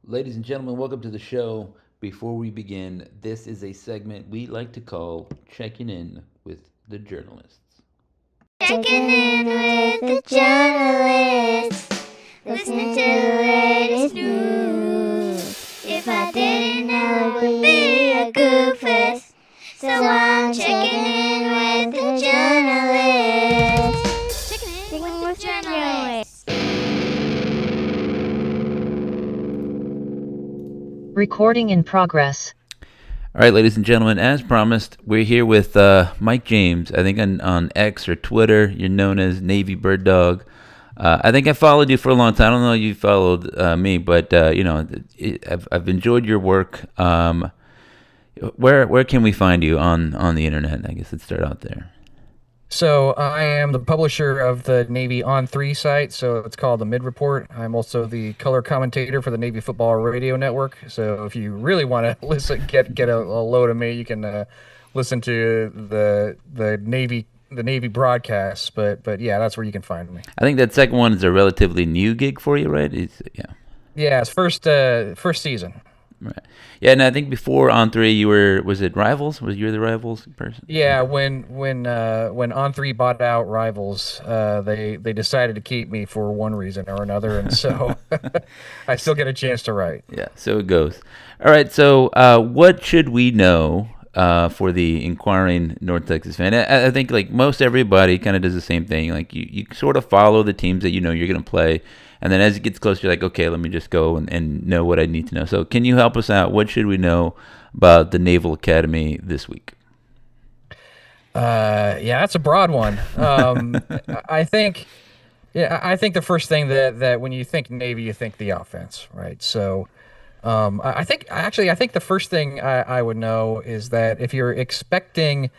Ladies and gentlemen, welcome to the show. Before we begin, this is a segment we like to call Checking In with the Journalists. Checking in with the journalists, listening to the latest news. If I didn't know, it would be a goofus. So I'm checking in with the journalists. Checking in with the journalists. Recording in progress. All right, ladies and gentlemen, as promised, we're here with Mike James. I think on X or Twitter, you're known as Navy Bird Dog. I think I followed you for a long time. I don't know if you followed me, but I've enjoyed your work. Where can we find you on the internet? I guess let's start out there. So I am the publisher of the Navy On 3 site, so it's called the Mid Report. I'm also the color commentator for the Navy Football Radio Network. So if you really want to listen, get a load of me, you can listen to the Navy broadcasts. But yeah, that's where you can find me. I think that second one is a relatively new gig for you, right? Yeah, it's first season. Right. Yeah, and I think before On Three, was it Rivals? Was you the Rivals person? Yeah, when On Three bought out Rivals, they decided to keep me for one reason or another, and so I still get a chance to write. Yeah, so it goes. All right, so what should we know for the inquiring North Texas fan? I think like most everybody kind of does the same thing. Like you sort of follow the teams that you know you're going to play. And then as it gets closer, you're like, okay, let me just go and know what I need to know. So can you help us out? What should we know about the Naval Academy this week? Yeah, that's a broad one. I think, I think the first thing that when you think Navy, you think the offense, right? So, I think the first thing I would know is that if you're expecting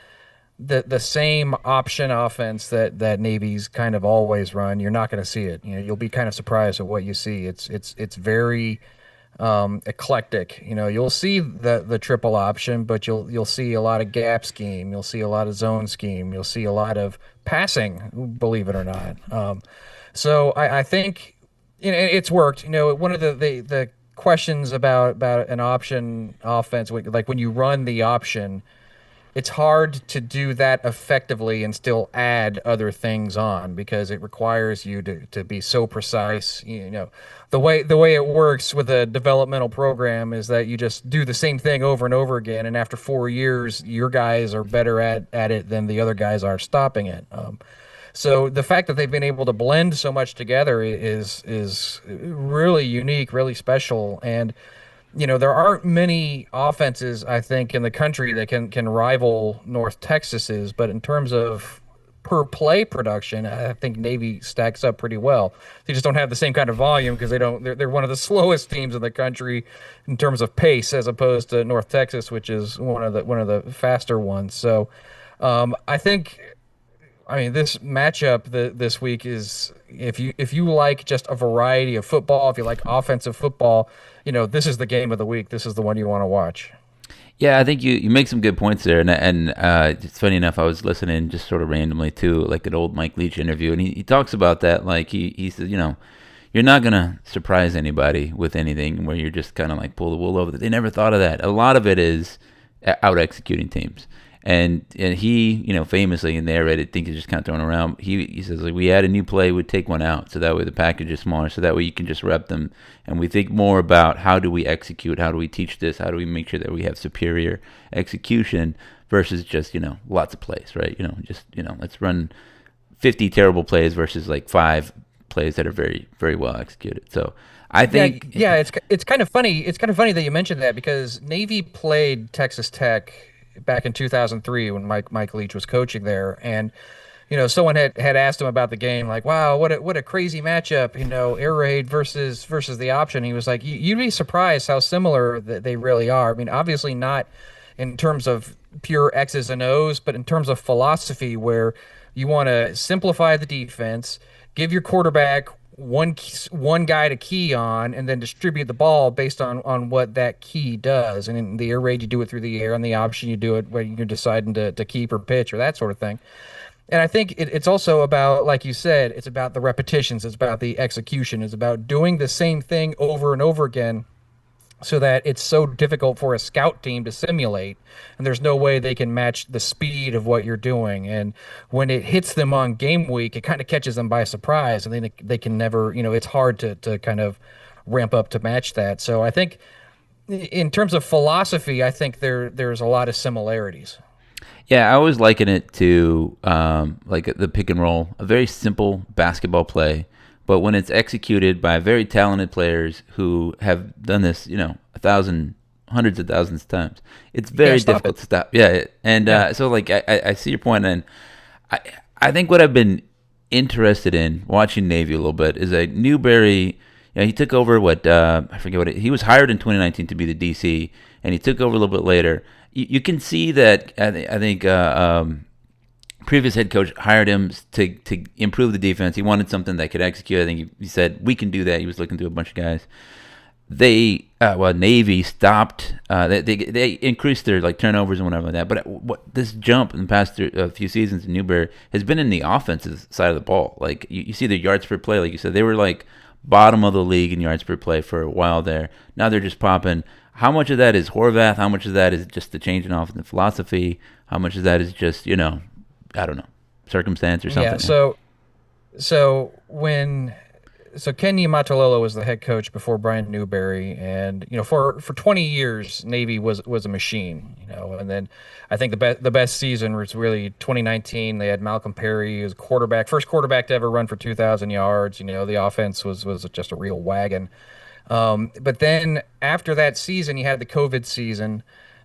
the same option offense that Navy's kind of always run, you're not going to see it. You'll be kind of surprised at what you see. It's very eclectic. You'll see the triple option, but you'll see a lot of gap scheme. You'll see a lot of zone scheme. You'll see a lot of passing, believe it or not. So I think it's worked. One of the questions about an option offense, like when you run the option, it's hard to do that effectively and still add other things on because it requires you to be so precise. The way it works with a developmental program is that you just do the same thing over and over again, and after 4 years, your guys are better at it than the other guys are stopping it. So the fact that they've been able to blend so much together is really unique, really special, and there aren't many offenses, I think, in the country that can rival North Texas's, but in terms of per play production, I think Navy stacks up pretty well. They just don't have the same kind of volume because they're one of the slowest teams in the country in terms of pace, as opposed to North Texas, which is one of the faster ones. So I think. I mean, this matchup this week is if you like just a variety of football, if you like offensive football, this is the game of the week. This is the one you want to watch. Yeah, I think you make some good points there, and it's funny enough. I was listening just sort of randomly to like an old Mike Leach interview, and he talks about that. Like he says, you're not gonna surprise anybody with anything where you're just kind of like pull the wool over. They never thought of that. A lot of it is out executing teams. And he, famously in there, I think he's just kind of thrown around. He says, like, we add a new play, we take one out, so that way the package is smaller, so that way you can just rep them. And we think more about how do we execute, how do we teach this, how do we make sure that we have superior execution versus just, lots of plays, right? Let's run 50 terrible plays versus like 5 plays that are very, very well executed. So I think, yeah, it's kind of funny. It's kind of funny that you mentioned that because Navy played Texas Tech back in 2003 when Mike Leach was coaching there, and someone had asked him about the game, like, wow, what a crazy matchup, air raid versus the option. He was like, you'd be surprised how similar they really are. I mean, obviously not in terms of pure X's and O's, but in terms of philosophy, where you want to simplify the defense, give your quarterback one guy to key on, and then distribute the ball based on what that key does. And in the air raid, you do it through the air. On the option, you do it when you're deciding to keep or pitch or that sort of thing. And I think it's also about, like you said, it's about the repetitions. It's about the execution. It's about doing the same thing over and over again so that it's so difficult for a scout team to simulate, and there's no way they can match the speed of what you're doing. And when it hits them on game week, it kind of catches them by surprise, and then they can never, it's hard to kind of ramp up to match that. So I think in terms of philosophy, I think there's a lot of similarities. Yeah, I always liken it to like the pick and roll, a very simple basketball play, but when it's executed by very talented players who have done this, a thousand, hundreds of thousands of times, it's very Can't stop difficult it. to stop. Yeah, and Yeah. so like I see your point, and I I think what I've been interested in watching Navy a little bit is a Newberry. He took over what I forget what he was hired in 2019 to be the DC, and he took over a little bit later. You can see that I think previous head coach hired him to improve the defense. He wanted something that could execute. I think he said we can do that. He was looking through a bunch of guys. Navy stopped. They increased their like turnovers and whatever like that. But what this jump in the past few seasons in Newberry has been in the offensive side of the ball. Like you see their yards per play. Like you said, they were like bottom of the league in yards per play for a while there. Now they're just popping. How much of that is Horvath? How much of that is just the change in offensive philosophy? How much of that is just I don't know, circumstance or Yeah. something? So when Ken Niumatalolo was the head coach before Brian Newberry, and for 20 years Navy was a machine, and then I think the best season was really 2019. They had Malcolm Perry as quarterback, first quarterback to ever run for 2,000 yards. The offense was just a real wagon. But then after that season, you had the COVID season,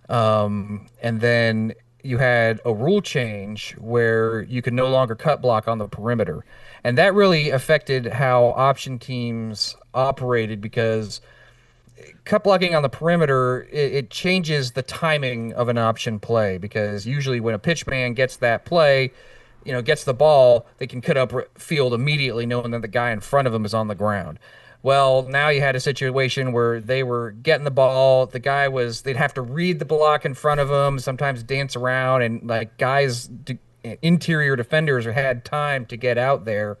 and then you had a rule change where you could no longer cut block on the perimeter. And that really affected how option teams operated because cut blocking on the perimeter, it changes the timing of an option play because usually when a pitch man gets that play, gets the ball, they can cut up field immediately knowing that the guy in front of them is on the ground. Well, now you had a situation where they were getting the ball. They'd have to read the block in front of them, sometimes dance around, and like interior defenders had time to get out there.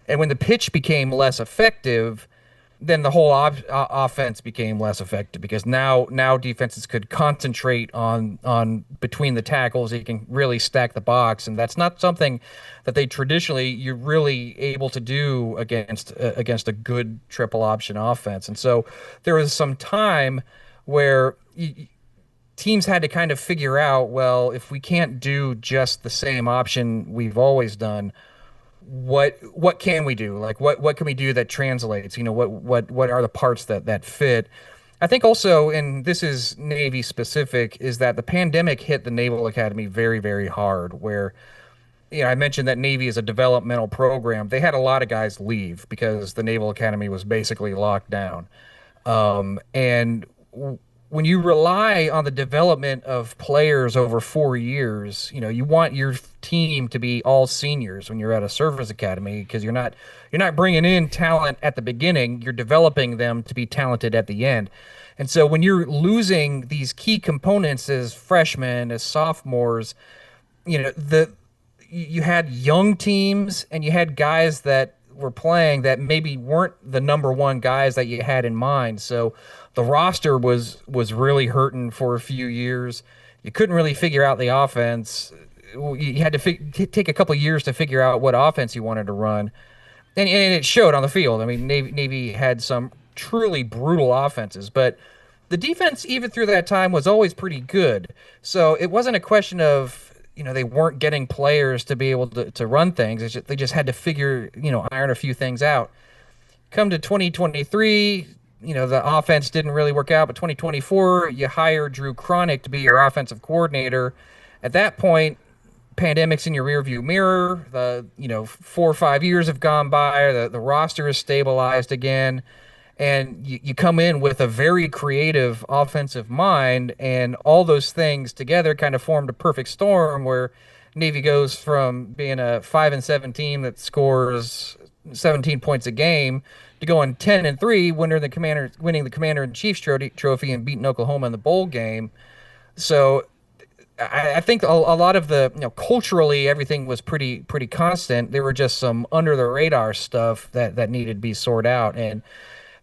And when the pitch became less effective, then the whole offense became less effective because now defenses could concentrate on between the tackles. They can really stack the box, and that's not something that you're really able to do against a good triple option offense. And so there was some time where teams had to kind of figure out, well, if we can't do just the same option we've always done, what can we do? Like what can we do that translates? What are the parts that fit? I think also, and this is Navy specific, is that the pandemic hit the Naval Academy very, very hard. Where I mentioned that Navy is a developmental program. They had a lot of guys leave because the Naval Academy was basically locked down. And when you rely on the development of players over 4 years, you want your team to be all seniors when you're at a service academy because you're not bringing in talent at the beginning. You're developing them to be talented at the end. And so when you're losing these key components as freshmen, as sophomores, you had young teams and you had guys that were playing that maybe weren't the number one guys that you had in mind. So the roster was really hurting for a few years. You couldn't really figure out the offense. You had to take a couple of years to figure out what offense you wanted to run, and it showed on the field. I mean, Navy had some truly brutal offenses, but the defense, even through that time, was always pretty good. So it wasn't a question of they weren't getting players to be able to run things. They just had to iron a few things out. Come to 2023, the offense didn't really work out, but 2024, you hire Drew Cronick to be your offensive coordinator. At that point, pandemic's in your rearview mirror. 4 or 5 years have gone by. The roster is stabilized again. And you come in with a very creative offensive mind, and all those things together kind of formed a perfect storm where Navy goes from being a 5-7 team that scores 17 points a game to going 10-3, winning the Commander-in-Chief's trophy and beating Oklahoma in the bowl game. So I think a lot of the culturally everything was pretty constant. There were just some under the radar stuff that needed to be sorted out, and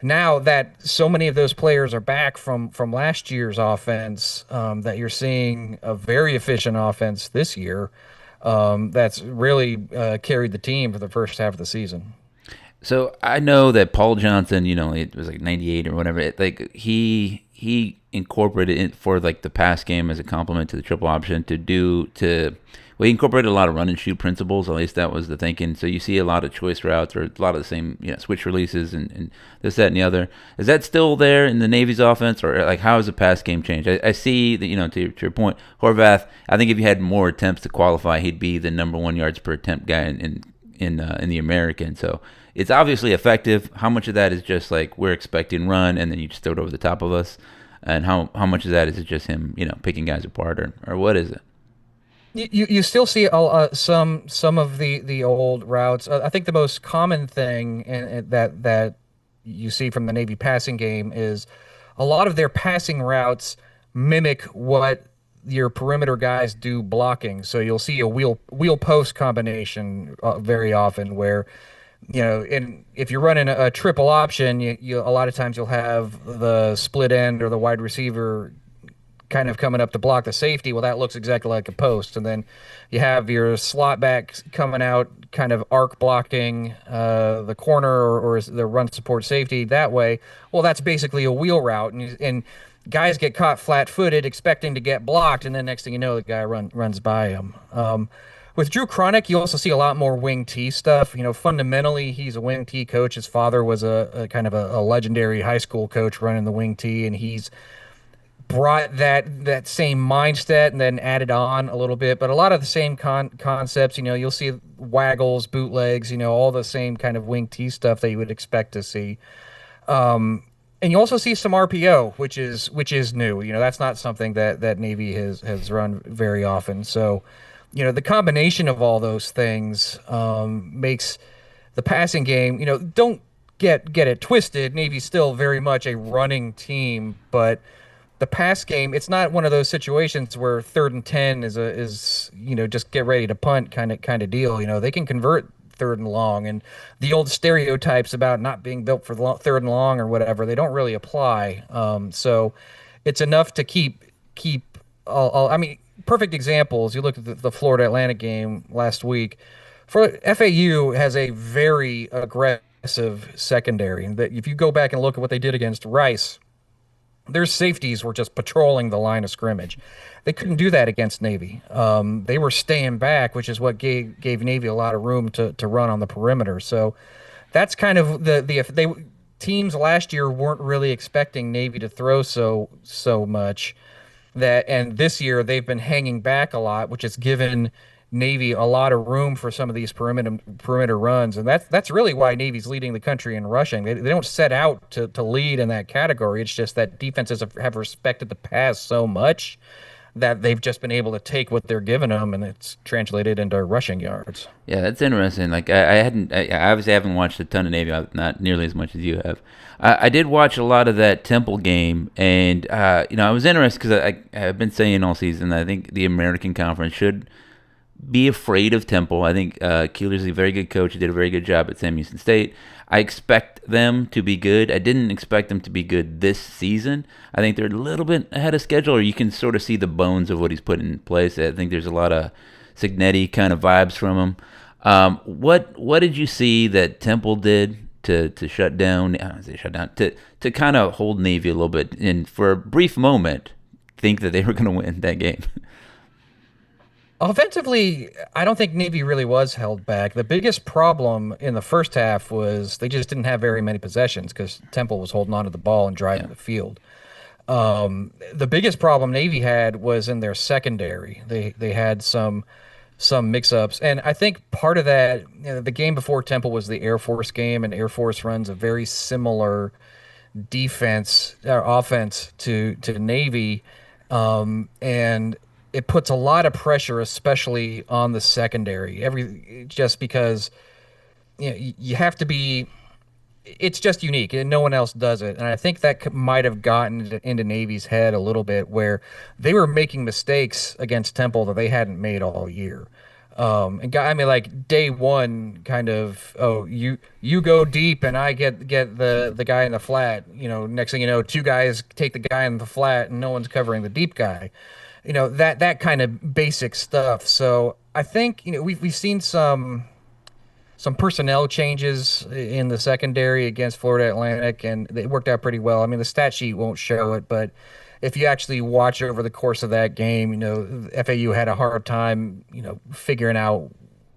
now that so many of those players are back from last year's offense, that you're seeing a very efficient offense this year, that's really carried the team for the first half of the season. So I know that Paul Johnson, it was like 98 or whatever. Like he incorporated it for like the pass game as a complement to the triple option well, he incorporated a lot of run and shoot principles. At least that was the thinking. So you see a lot of choice routes or a lot of the same, switch releases and this, that, and the other. Is that still there in the Navy's offense, or like how has the pass game changed? I see that to your point, Horvath. I think if you had more attempts to qualify, he'd be the number one yards per attempt guy in the American. So it's obviously effective. How much of that is just like we're expecting run and then you just throw it over the top of us, and how much of that is it just him picking guys apart, or what is it? You still see some of the old routes. I think the most common thing that you see from the Navy passing game is a lot of their passing routes mimic what your perimeter guys do blocking. So you'll see a wheel post combination very often where if you're running a triple option, you a lot of times you'll have the split end or the wide receiver kind of coming up to block the safety. Well, that looks exactly like a post. And then you have your slot back coming out, kind of arc blocking the corner or the run support safety that way. Well, that's basically a wheel route. And guys get caught flat-footed expecting to get blocked, and then next thing you know, the guy runs by him. With Drew Cronick, you also see a lot more wing T stuff. Fundamentally, he's a wing T coach. His father was a kind of a legendary high school coach running the wing T, and he's brought that same mindset and then added on a little bit, but a lot of the same concepts. You'll see waggles, bootlegs, all the same kind of wing T stuff that you would expect to see. And you also see some RPO, which is new. That's not something that Navy has run very often. So, the combination of all those things makes the passing game. Don't get it twisted. Navy's still very much a running team, but the pass game, it's not one of those situations where 3rd and 10 is just get ready to punt kind of deal. They can convert 3rd and long, and the old stereotypes about not being built for 3rd and long or whatever, they don't really apply. So it's enough to keep I mean, perfect examples. You look at the Florida Atlantic game last week. For FAU has a very aggressive secondary, and that if you go back and look at what they did against Rice, their safeties were just patrolling the line of scrimmage. They couldn't do that against Navy. They were staying back, which is what gave Navy a lot of room to run on the perimeter. So that's kind of they teams last year weren't really expecting Navy to throw so much, and this year they've been hanging back a lot, which has given Navy a lot of room for some of these perimeter runs, and that's really why Navy's leading the country in rushing. They don't set out to lead in that category. It's just that defenses have respected the pass so much that they've just been able to take what they're giving them, and it's translated into rushing yards. Yeah, that's interesting. Like I obviously haven't watched a ton of Navy, not nearly as much as you have. I did watch a lot of that Temple game, and I was interested because I've been saying all season that I think the American Conference should be afraid of Temple. I think Keeler's a very good coach. He did a very good job at Sam Houston State. I expect them to be good. I didn't expect them to be good this season. I think they're a little bit ahead of schedule, or you can sort of see the bones of what he's put in place. I think there's a lot of Signetti kind of vibes from him. What did you see that Temple did to shut down? I don't say shut down, to kind of hold Navy a little bit, and for a brief moment think that they were going to win that game? Offensively, I don't think Navy really was held back. The biggest problem in the first half was they just didn't have very many possessions because Temple was holding onto the ball and driving the field. The biggest problem Navy had was in their secondary. They had some mix-ups, and I think part of that, the game before Temple was the Air Force game, and Air Force runs a very similar defense or offense to Navy, and it puts a lot of pressure, especially on the secondary. Just because you have to be. It's just unique, and no one else does it. And I think that might have gotten into Navy's head a little bit, where they were making mistakes against Temple that they hadn't made all year. I mean, like day one, kind of. Oh, you go deep, and I get the guy in the flat. Next thing you know, two guys take the guy in the flat, and no one's covering the deep guy. That kind of basic stuff. So I think we've seen some personnel changes in the secondary against Florida Atlantic, and it worked out pretty well. I mean, the stat sheet won't show it, but if you actually watch over the course of that game, FAU had a hard time, figuring out,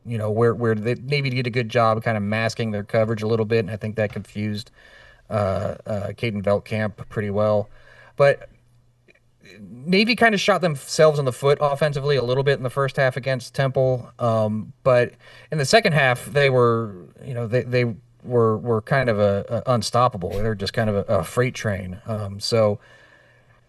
where the Navy did a good job kind of masking their coverage a little bit, and I think that confused Caden Veltkamp pretty well. But Navy kind of shot themselves in the foot offensively a little bit in the first half against Temple, but in the second half they were, they were kind of a unstoppable. They were just kind of a freight train. So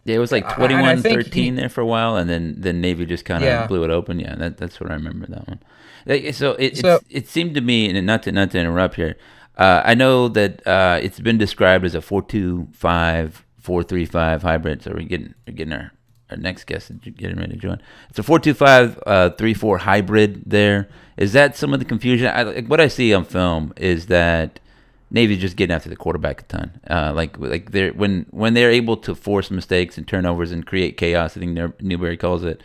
yeah, it was like 21-13 there for a while, and then Navy just kind of blew it open. Yeah, that's what I remember that one. It seemed to me, and not to interrupt here, I know that it's been described as a 4-2-5. 4-3-5 hybrid. So we're getting our next guest getting ready to join. It's a 4-2-5 3-4 hybrid. There is that some of the confusion. What I see on film is that Navy's just getting after the quarterback a ton. Like they're when they're able to force mistakes and turnovers and create chaos. I think Newberry calls it.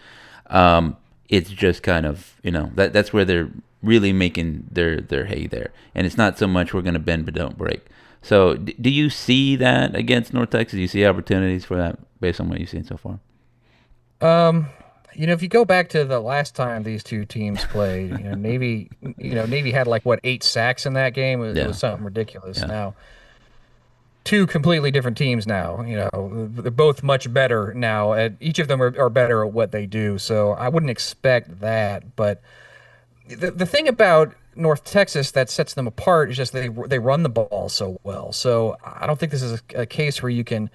It's just kind of that's where they're really making their hay there, and it's not so much we're going to bend but don't break. So, do you see that against North Texas? Do you see opportunities for that based on what you've seen so far? If you go back to the last time these two teams played, Navy had like 8 sacks in that game. It was something ridiculous. Yeah. Now, two completely different teams now. They're both much better now. Each of them are better at what they do. So I wouldn't expect that. But the thing about North Texas that sets them apart is just they run the ball so well. So I don't think this is a case where you can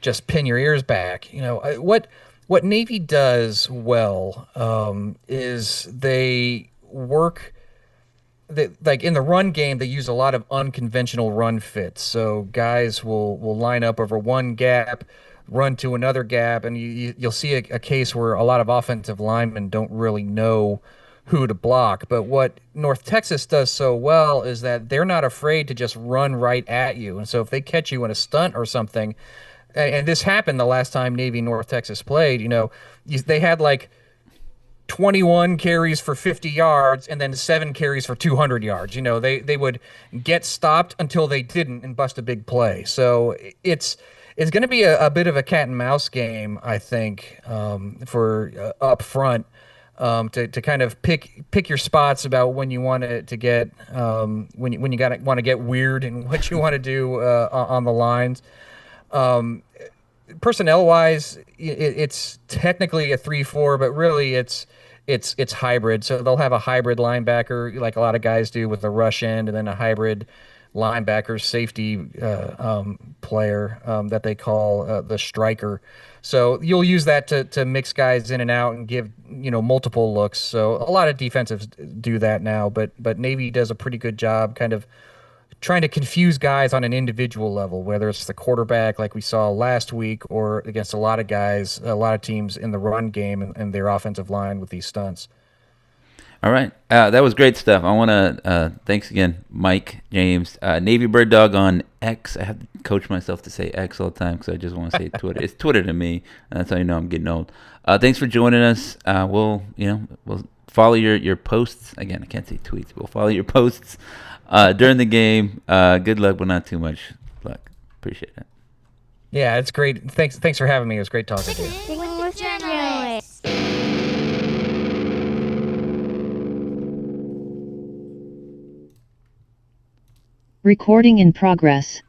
just pin your ears back. What Navy does well is they work. Like in the run game, they use a lot of unconventional run fits. So guys will line up over one gap, run to another gap, and you'll see a case where a lot of offensive linemen don't really know who to block. But what North Texas does so well is that they're not afraid to just run right at you. And so if they catch you in a stunt or something, and this happened the last time Navy North Texas played, they had like 21 carries for 50 yards and then 7 carries for 200 yards. They would get stopped until they didn't and bust a big play. So it's going to be a bit of a cat and mouse game, I think, for up front. To kind of pick your spots about when you want to get when you want to get weird and what you want to do on the lines. Personnel wise, it's technically a 3-4, but really it's hybrid. So they'll have a hybrid linebacker like a lot of guys do with a rush end, and then a hybrid linebacker safety player that they call the striker. So you'll use that to mix guys in and out and give multiple looks. So a lot of defensives do that now, but Navy does a pretty good job kind of trying to confuse guys on an individual level, whether it's the quarterback like we saw last week or against a lot of teams in the run game and their offensive line with these stunts. All right. That was great stuff. I want to thanks again, Mike, James, Navy Bird Dog on X. I have to coach myself to say X all the time because I just want to say Twitter. It's Twitter to me. That's how you know I'm getting old. Thanks for joining us. We'll follow your posts. Again, I can't say tweets. We'll follow your posts during the game. Good luck, but not too much luck. Appreciate it. Yeah, it's great. Thanks for having me. It was great talking to you. Recording in progress.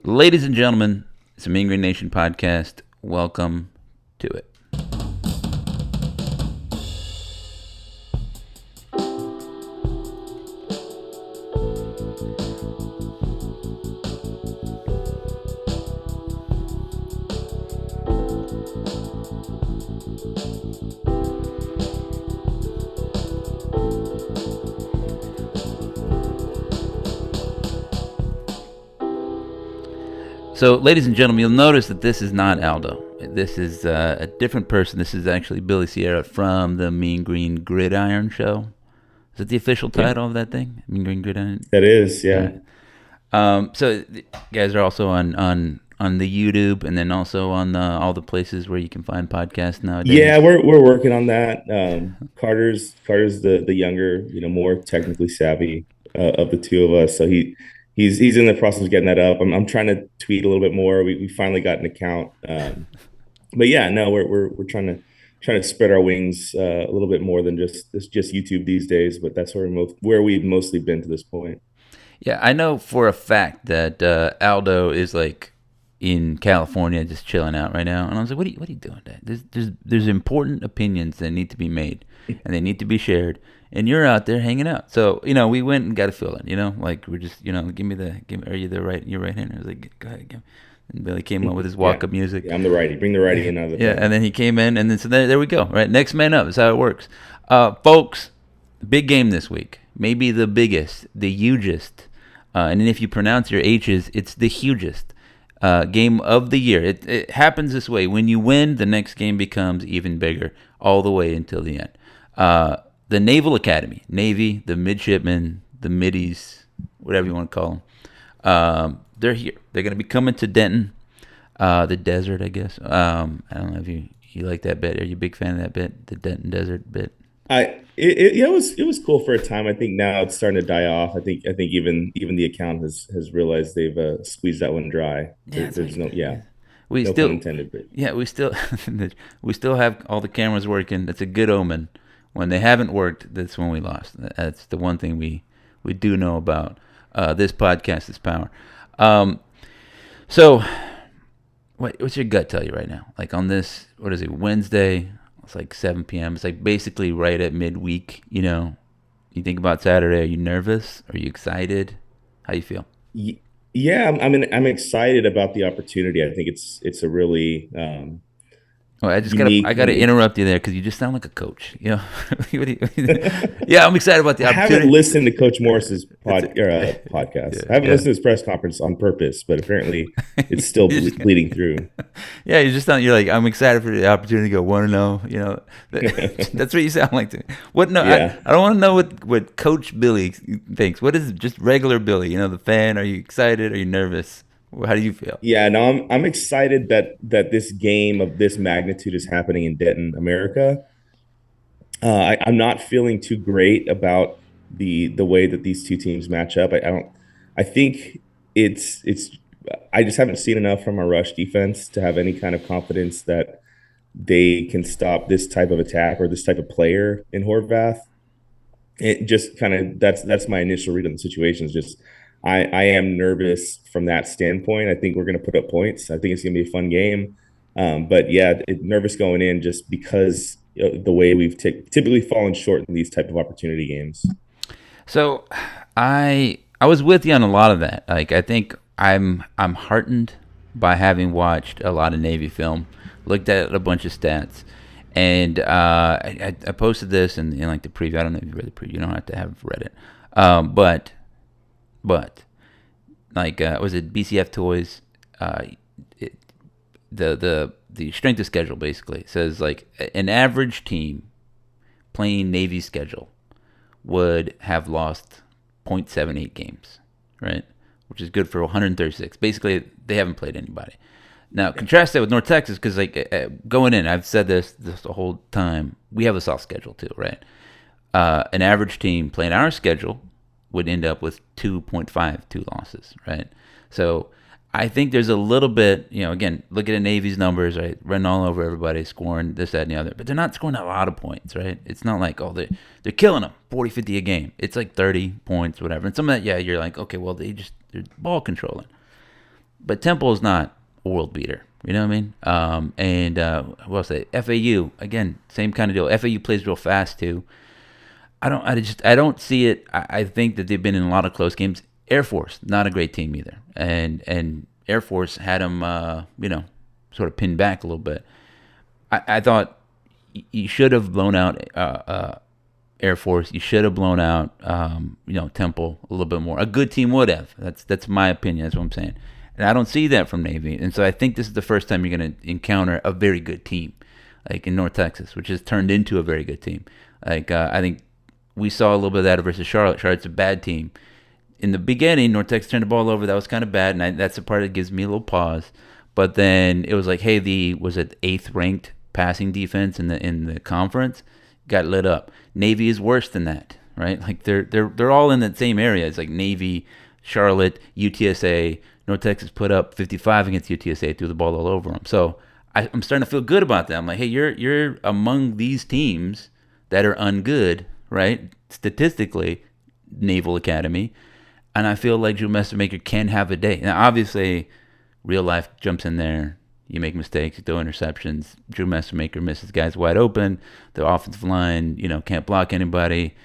Ladies and gentlemen, it's a Mean Green Nation podcast. Welcome to it. So, ladies and gentlemen, you'll notice that this is not Aldo. This is a different person. This is actually Billy Sierra from the Mean Green Gridiron show. Is it the official Yeah, title of that thing? I mean, Green Gridiron. that is, All yeah. right. So you guys are also on the YouTube, and then also on all the places where you can find podcasts Yeah, nowadays. we're working on that. Carter's the younger, more technically savvy of the two of us. So he's in the process of getting that up. I'm trying to tweet a little bit more. We finally got an account. But yeah, no, we're trying to spread our wings a little bit more than just YouTube these days. But that's where we've mostly been to this point. Yeah, I know for a fact that Aldo is like in California, just chilling out right now. And I was like, what are you doing, Dad? There's important opinions that need to be made, and they need to be shared. And you're out there hanging out. So we went and got a fill in. Like we're just are you the right your right hander? I was like, go ahead, give me. And Billy came up with his walk Yeah, up music. yeah, I'm the righty. Bring the righty in out of the Yeah, pen. and then he came in, and then so there we go. Right, next man up is how it works, folks. Big game this week, maybe the biggest, the hugest, and then if you pronounce your H's, it's the hugest game of the year. It happens this way: when you win, the next game becomes even bigger, all the way until the end. The Naval Academy, Navy, the midshipmen, the middies, whatever you want to call them. They're here. They're going to be coming to Denton, the desert, I guess. I don't know if you like that bit. Are you a big fan of that bit, the Denton desert bit? Yeah, it was cool for a time. I think now it's starting to die off. I think even the account has realized they've squeezed that one dry. Yeah, There's no, yeah, we no still, pun intended, but yeah, we still have all the cameras working. That's a good omen. When they haven't worked, that's when we lost. That's the one thing we do know about this podcast is power. So, what's your gut tell you right now? Like on this, what is it, Wednesday? It's like 7 p.m. It's like basically right at midweek. You think about Saturday. Are you nervous? Are you excited? How you feel? yeah, I'm excited about the opportunity. I think it's a really Oh, unique. I gotta interrupt you there because you just sound like a coach. Yeah, I'm excited about the I haven't opportunity. listened to Coach Morris's podcast. I haven't Yeah. listened to his press conference on purpose, but apparently it's still You just- bleeding through. Yeah, you just sound. You're like, I'm excited for the opportunity to go 1-0. That's what you sound like to me. What? No, Yeah. I don't want to know what Coach Billy thinks. What is just regular Billy? The fan. Are you excited? Are you nervous? How do you feel? Yeah, no, I'm excited that this game of this magnitude is happening in Denton, America. I'm not feeling too great about the way that these two teams match up. I don't. I think it's. I just haven't seen enough from our rush defense to have any kind of confidence that they can stop this type of attack or this type of player in Horvath. It just kind of that's my initial read on the situation. Is just I am nervous from that standpoint. I think we're going to put up points. I think it's going to be a fun game. But yeah, nervous going in just because the way we've typically fallen short in these type of opportunity games. So, I was with you on a lot of that. Like, I think I'm heartened by having watched a lot of Navy film, looked at a bunch of stats, and I posted this in like the preview. I don't know if you read the preview. You don't have to have read it. But like was it BCF Toys? It, the strength of schedule basically says like an average team playing Navy schedule would have lost 0.78 games, right? Which is good for 136. Basically, they haven't played anybody. Now, contrast that with North Texas, because like going in, I've said this the whole time. We have a soft schedule too, right? An average team playing our schedule would end up with 2.52 losses, right? So I think there's a little bit, again, look at the Navy's numbers, right? Running all over everybody, scoring this, that, and the other. But they're not scoring a lot of points, right? It's not like, they're killing them, 40, 50 a game. It's like 30 points, whatever. And some of that, yeah, you're like, okay, well, they're ball controlling. But Temple is not a world beater. You know what I mean? And what else? FAU, again, same kind of deal. FAU plays real fast too. I don't see it. I think that they've been in a lot of close games. Air Force, not a great team either, and Air Force had them, sort of pinned back a little bit. I thought you should have blown out Air Force. You should have blown out, Temple a little bit more. A good team would have. That's my opinion. That's what I'm saying. And I don't see that from Navy. And so I think this is the first time you're going to encounter a very good team, like in North Texas, which has turned into a very good team. Like I think we saw a little bit of that versus Charlotte. Charlotte's a bad team. In the beginning, North Texas turned the ball over. That was kind of bad, and that's the part that gives me a little pause. But then it was like, hey, was it 8th ranked passing defense in the conference got lit up. Navy is worse than that, right? Like they're all in that same area. It's like Navy, Charlotte, UTSA. North Texas put up 55 against UTSA, threw the ball all over them. So I'm starting to feel good about that. I'm like, hey, you're among these teams that are ungood, right? Statistically, Naval Academy. And I feel like Drew Messamaker can have a day. Now, obviously, real life jumps in there. You make mistakes, you throw interceptions. Drew Messamaker misses guys wide open. The offensive line, can't block anybody.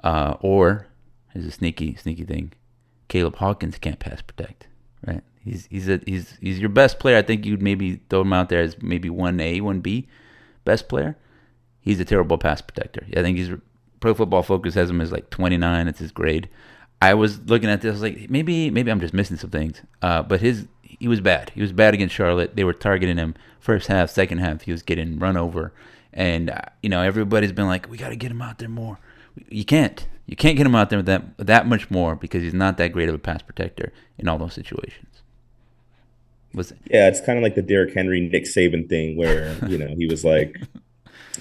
Or, there's a sneaky thing. Caleb Hawkins can't pass protect, right? He's your best player. I think you'd maybe throw him out there as maybe 1A, 1B best player. He's a terrible pass protector. I think Pro Football Focus has him as like 29. It's his grade. I was looking at this, I was like, maybe I'm just missing some things. But he was bad. He was bad against Charlotte. They were targeting him first half, second half. He was getting run over. And, everybody's been like, we got to get him out there more. You can't. You can't get him out there that much more because he's not that great of a pass protector in all those situations. Yeah, it's kind of like the Derrick Henry, Nick Saban thing where, he was like,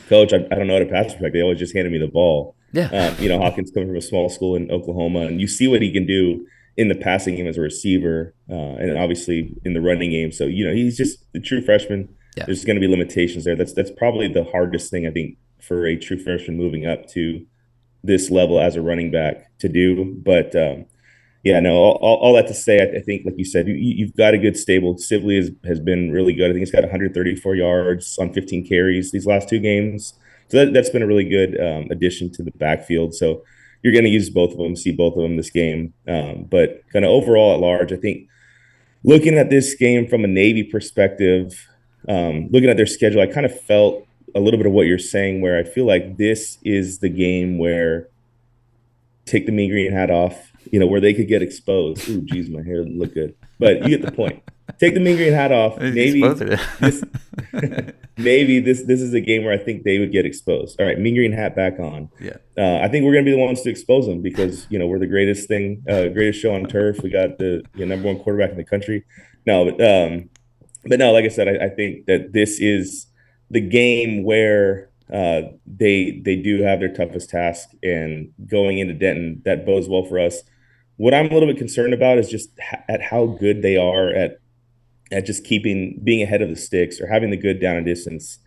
Coach, I don't know how to pass protect. They always just handed me the ball. Yeah. Hawkins coming from a small school in Oklahoma, and you see what he can do in the passing game as a receiver, and obviously in the running game. So, he's just a true freshman. Yeah. There's going to be limitations there. That's probably the hardest thing, I think, for a true freshman moving up to this level as a running back to do. But, all that to say, I think, like you said, you've got a good stable. Sibley has been really good. I think he's got 134 yards on 15 carries these last 2 games. So that's been a really good addition to the backfield. So you're going to use both of them, see both of them this game. But kind of overall at large, I think looking at this game from a Navy perspective, looking at their schedule, I kind of felt a little bit of what you're saying, where I feel like this is the game where take the mean green hat off, where they could get exposed. Ooh, geez, my hair doesn't look good. But you get the point. Take the mean green hat off. Maybe this is a game where I think they would get exposed. All right, mean green hat back on. Yeah. I think we're going to be the ones to expose them because, we're the greatest show on turf. We got the number 1 quarterback in the country. No, but no, like I said, I think that this is the game where they do have their toughest task, and going into Denton, that bodes well for us. What I'm a little bit concerned about is just at how good they are at just being ahead of the sticks or having the good down and distance.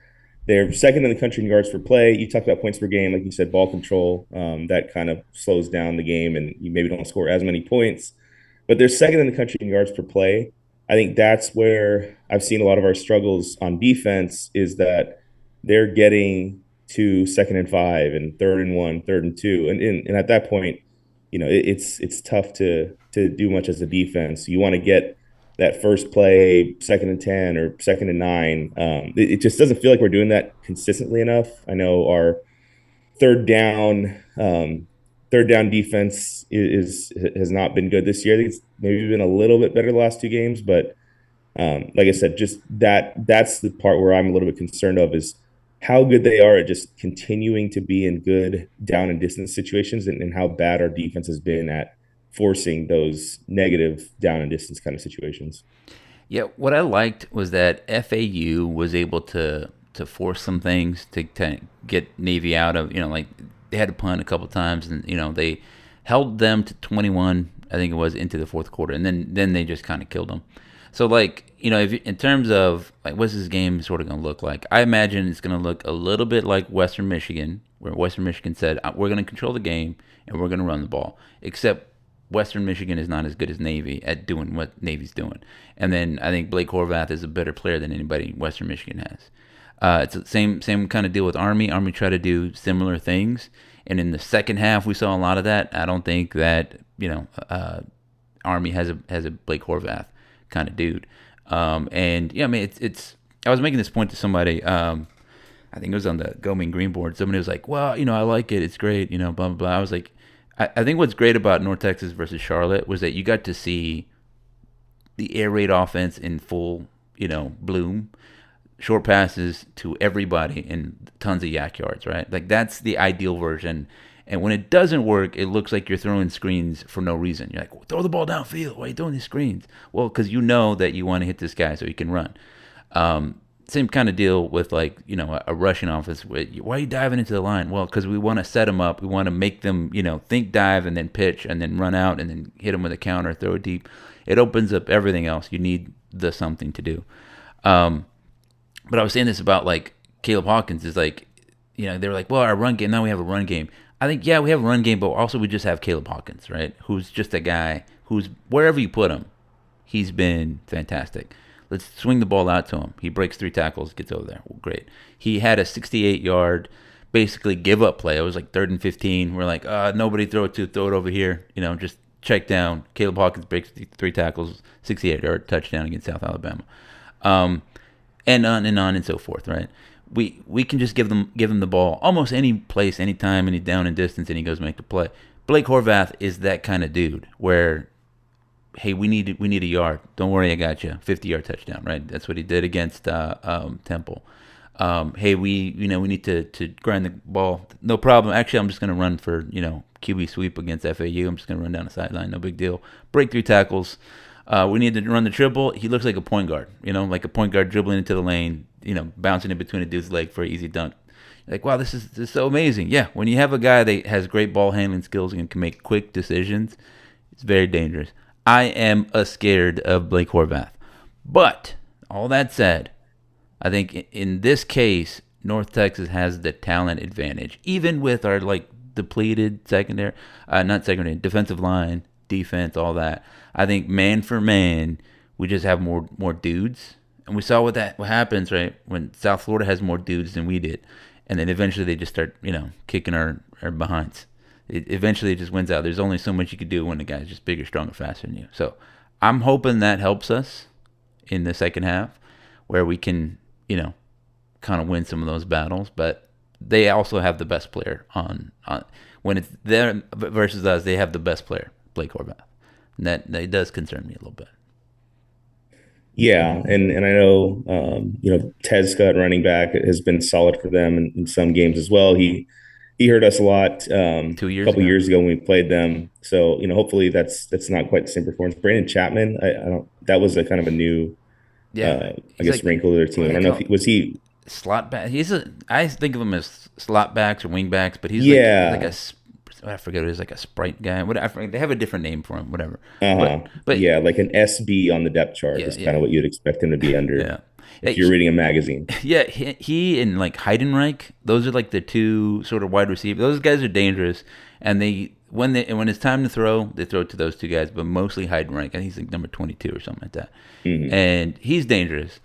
They're second in the country in yards per play. You talked about points per game, like you said, ball control. That kind of slows down the game, and you maybe don't score as many points. But they're second in the country in yards per play. I think that's where I've seen a lot of our struggles on defense, is that they're getting to 2nd and 5 and 3rd and 1, 3rd and 2, and at that point, it's tough to do much as a defense. You want to get that first play, 2nd and 10 or 2nd and 9. It just doesn't feel like we're doing that consistently enough. I know our third down defense has not been good this year. I think it's maybe been a little bit better the last 2 games, but like I said, just that's the part where I'm a little bit concerned of, is how good they are at just continuing to be in good down and distance situations, and how bad our defense has been at forcing those negative down and distance kind of situations. Yeah, what I liked was that FAU was able to force some things to get Navy out of, like they had to punt a couple times, and they held them to 21, I think it was, into the 4th quarter, and then they just kind of killed them. So if in terms of what's this game sort of going to look like, I imagine it's going to look a little bit like Western Michigan, where Western Michigan said, we're going to control the game and we're going to run the ball, except Western Michigan is not as good as Navy at doing what Navy's doing. And then I think Blake Horvath is a better player than anybody Western Michigan has. It's the same kind of deal with Army. Army tried to do similar things, and in the second half we saw a lot of that. I don't think that Army has a Blake Horvath kind of dude. And yeah, I mean it's. I was making this point to somebody. I think it was on the Go Mean Green board. Somebody was like, "Well, I like it. It's great. Blah blah blah." I was like, I think what's great about North Texas versus Charlotte was that you got to see the air raid offense in full, bloom, short passes to everybody and tons of yak yards, right? Like that's the ideal version. And when it doesn't work, it looks like you're throwing screens for no reason. You're like, throw the ball downfield. Why are you throwing these screens? Well, because you know that you want to hit this guy so he can run. Same kind of deal with like, a rushing offense. Why are you diving into the line? Well, because we want to set them up. We want to make them, think dive and then pitch and then run out and then hit them with a counter, throw it deep. It opens up everything else. You need the something to do. But I was saying this about like Caleb Hawkins is like, they were like, well, our run game, now we have a run game. I think, yeah, we have a run game, but also we just have Caleb Hawkins, right? Who's just a guy who's, wherever you put him, he's been fantastic. Let's swing the ball out to him. He breaks 3 tackles, gets over there. Well, great. He had a 68-yard basically give-up play. It was like 3rd and 15. We're like, nobody throw it over here. Just check down. Caleb Hawkins breaks 3 tackles, 68-yard touchdown against South Alabama. And on and so forth, right? We can just give them the ball almost any place, any time, any down and distance, and he goes make the play. Blake Horvath is that kind of dude where, hey, we need a yard. Don't worry, I got you. 50-yard touchdown, right? That's what he did against Temple. Hey, we need to grind the ball. No problem. Actually, I'm just going to run for QB sweep against FAU. I'm just going to run down the sideline. No big deal. Break 3 tackles. We need to run the triple. He looks like a point guard, like a point guard dribbling into the lane, bouncing in between a dude's leg for an easy dunk. Like, wow, this is so amazing. Yeah, when you have a guy that has great ball handling skills and can make quick decisions, it's very dangerous. I am scared of Blake Horvath. But all that said, I think in this case, North Texas has the talent advantage, even with our like depleted defensive line, defense, all that. I think man for man, we just have more dudes, and we saw what happens, right? When South Florida has more dudes than we did, and then eventually they just start kicking our behinds. Eventually it just wins out. There's only so much you could do when the guy's just bigger, stronger, faster than you. So I'm hoping that helps us in the second half, where we can kind of win some of those battles. But they also have the best player on when it's them versus us. They have the best player, Blake Horvath. And that does concern me a little bit. Yeah, and I know Ted Scott, running back, has been solid for them in some games as well. He hurt us a lot a couple years ago when we played them. So hopefully that's not quite the same performance. Brandon Chapman, I don't. That was a kind of a new, I guess, wrinkle to their team. I don't know if was he slot back. I think of him as slot backs or wing backs, but he's like a. I forget. It was like a Sprite guy. They have a different name for him. Whatever. But yeah, like an SB on the depth chart is kind of what you'd expect him to be under. Yeah. If you're reading a magazine. Yeah, he and like Heidenreich, those are like the two sort of wide receivers. Those guys are dangerous, and when it's time to throw, they throw it to those two guys, but mostly Heidenreich. I think he's like number 22 or something like that, and he's dangerous.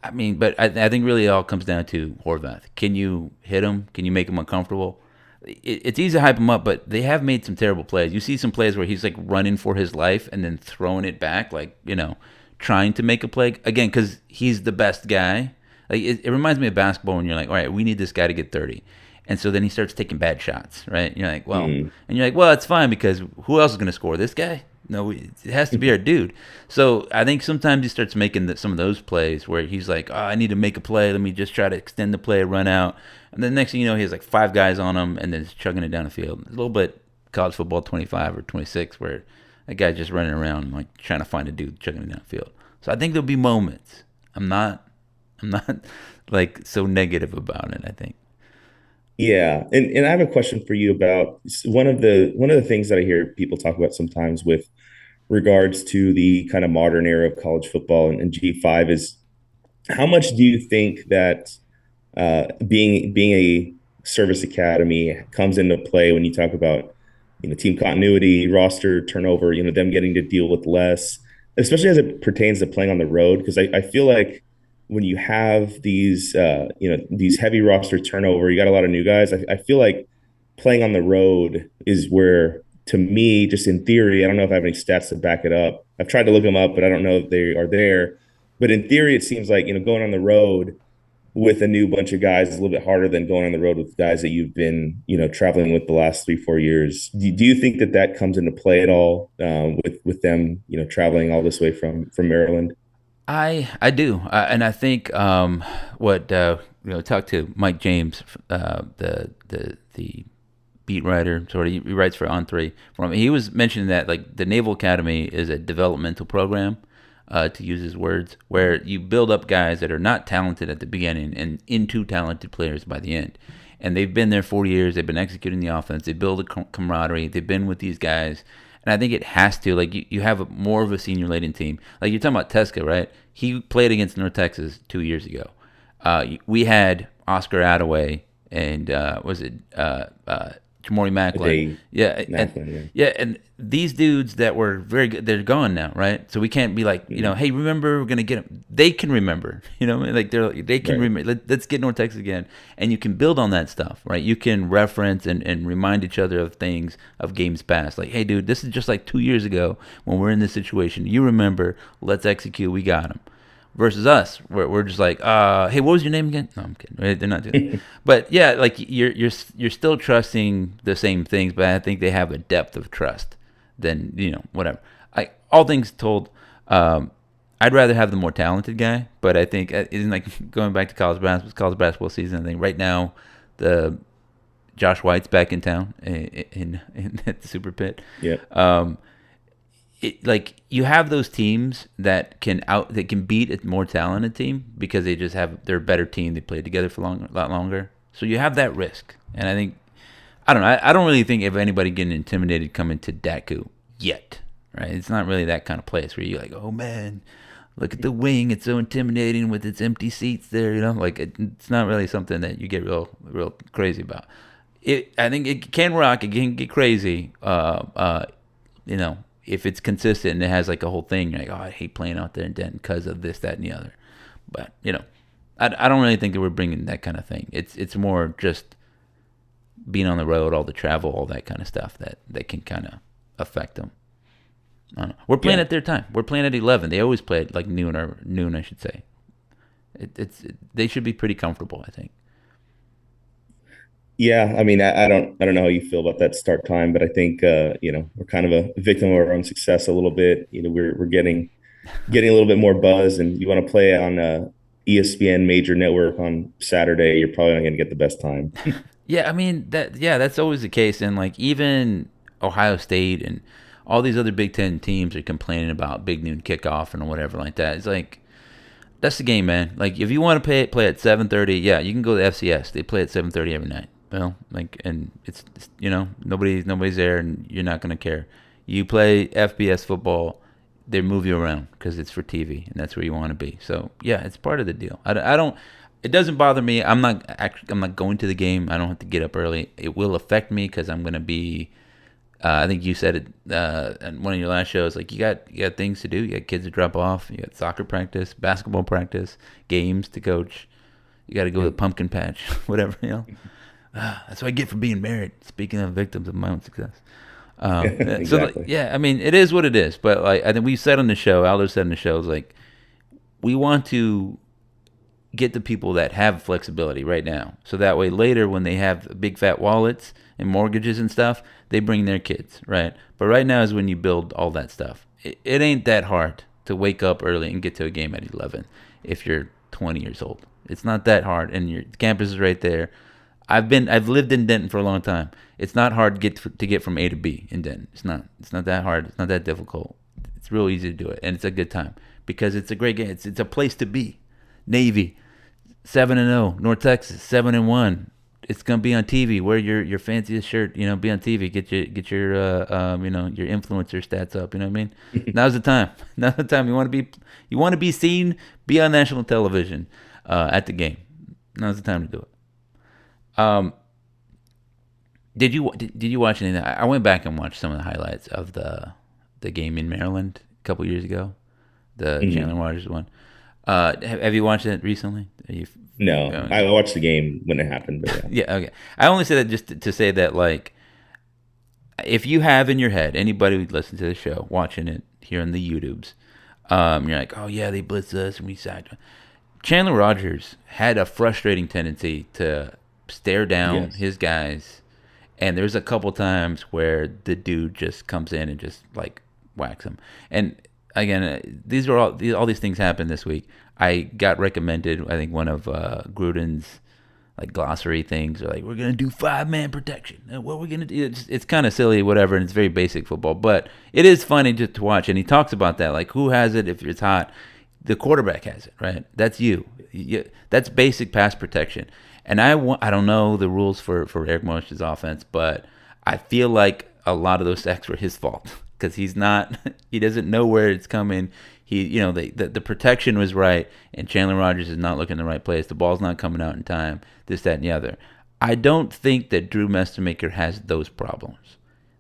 I mean, but I think really it all comes down to Horvath. Can you hit him? Can you make him uncomfortable? It's easy to hype him up, but they have made some terrible plays. You see some plays where he's like running for his life and then throwing it back, like trying to make a play again because he's the best guy. Like it reminds me of basketball when you're like, all right, we need this guy to get 30, and so then he starts taking bad shots, right? And you're like, well, and you're like, well, it's fine because who else is going to score? This guy? No, it has to be our dude. So I think sometimes he starts making some of those plays where he's like, oh, I need to make a play. Let me just try to extend the play, run out, and then next thing you know, he has like 5 guys on him, and then he's chugging it down the field. A little bit college football 25 or 26 where a guy's just running around like trying to find a dude chugging it down the field. So I think there'll be moments. I'm not like so negative about it, I think. Yeah, and I have a question for you about one of the things that I hear people talk about sometimes with regards to the kind of modern era of college football and G5 is how much do you think that being a service academy comes into play when you talk about team continuity, roster turnover, them getting to deal with less, especially as it pertains to playing on the road? Because I feel like when you have these these heavy roster turnover, you got a lot of new guys. I feel like playing on the road is where, to me, just in theory, I don't know if I have any stats to back it up. I've tried to look them up, but I don't know if they are there. But in theory, it seems like going on the road with a new bunch of guys is a little bit harder than going on the road with guys that you've been traveling with the last 3-4 years. Do you think that comes into play at all with them traveling all this way from Maryland? I do, and I think talk to Mike James, the beat writer, sort of. He writes for On3. He was mentioning that like the Naval Academy is a developmental program, to use his words, where you build up guys that are not talented at the beginning and into talented players by the end. And they've been there 4 years. They've been executing the offense. They build a camaraderie. They've been with these guys. And I think it has to, like, you have more of a senior-laden team. Like, you're talking about Teska, right? He played against North Texas 2 years ago. We had Oscar Attaway and, Jamori Macklin. And these dudes that were very good, they're gone now, right? So we can't be like, hey, remember, we're going to get them. They can remember, like they can remember. Let's get North Texas again. And you can build on that stuff, right? You can reference and remind each other of things, of games past. Like, hey, dude, this is just like 2 years ago when we're in this situation. You remember, let's execute, we got them. Versus us, where we're just like, hey, what was your name again? No, I'm kidding. Right? They're not doing that. But yeah, like you're still trusting the same things, but I think they have a depth of trust than whatever. All things told, I'd rather have the more talented guy, but I think isn't like going back to college basketball season. I think right now the Josh White's back in town in at the Super Pit. Yeah. Like you have those teams that can beat a more talented team because they're a better team. They played together for a lot longer. So you have that risk. And I don't know. I don't really think of anybody getting intimidated coming to Daku yet, right? It's not really that kind of place where you're like, oh man, look at the wing. It's so intimidating with its empty seats there. Like it's not really something that you get real crazy about. I think it can rock. It can get crazy. If it's consistent and it has like a whole thing, you're like, oh, I hate playing out there in Denton because of this, that, and the other. But I don't really think that we're bringing that kind of thing. It's more just being on the road, all the travel, all that kind of stuff that can kind of affect them. I don't know. We're playing at their time. We're playing at 11. They always play at like noon, I should say. They should be pretty comfortable, I think. Yeah, I mean, I don't know how you feel about that start time, but I think we're kind of a victim of our own success a little bit. We're getting a little bit more buzz, and you want to play on ESPN major network on Saturday, you're probably not going to get the best time. Yeah, I mean that's always the case, and like even Ohio State and all these other Big Ten teams are complaining about big noon kickoff and whatever like that. It's like that's the game, man. Like if you want to play at 7:30, yeah, you can go to FCS. They play at 7:30 every night. Well, like, and it's nobody's there, and you're not gonna care. You play FBS football, they move you around because it's for TV, and that's where you want to be. So yeah, it's part of the deal. I don't. It doesn't bother me. I'm not going to the game. I don't have to get up early. It will affect me because I'm gonna be. I think you said it in one of your last shows. Like you got things to do. You got kids to drop off. You got soccer practice, basketball practice, games to coach. You got to go to the pumpkin patch, whatever. That's what I get for being married. Speaking of victims of my own success. Exactly. So, like, yeah, I mean, it is what it is. But like, I think we said on the show, Aldo said on the show, is like, we want to get the people that have flexibility right now. So that way later when they have big fat wallets and mortgages and stuff, they bring their kids, right? But right now is when you build all that stuff. It ain't that hard to wake up early and get to a game at 11 if you're 20 years old. It's not that hard, and your campus is right there. I've lived in Denton for a long time. It's not hard to get from A to B in Denton. It's not that hard. It's not that difficult. It's real easy to do it, and it's a good time because it's a great game. It's a place to be. Navy 7-0, North Texas 7-1. It's gonna be on TV. Wear your fanciest shirt. Be on TV. Get your your influencer stats up. You know what I mean? Now's the time. Now's the time. You want to be seen. Be on national television at the game. Now's the time to do it. Did you watch anything? I went back and watched some of the highlights of the game in Maryland a couple years ago, the Chandler Waters one. Have you watched it recently? No, I watched the game when it happened. But yeah. Yeah, okay. I only say that just to say that, like, if you have in your head anybody who listens to the show, watching it here on the YouTubes, you're like, oh yeah, they blitzed us and we sacked. Chandler Rogers had a frustrating tendency to stare down his guys, and there's a couple times where the dude just comes in and just like whacks him. And again, these are all these things happened this week. I got recommended, I think, one of Gruden's like glossary things, or like we're gonna do 5-man protection. What we're gonna do? It's kind of silly, whatever, and it's very basic football, but it is funny to watch. And he talks about that, like who has it if it's hot. The quarterback has it, right? That's you. That's basic pass protection. And I don't know the rules for Eric Moshe's offense, but I feel like a lot of those sacks were his fault because he doesn't know where it's coming. The protection was right, and Chandler Rogers is not looking in the right place. The ball's not coming out in time. This, that, and the other. I don't think that Drew Messamaker has those problems.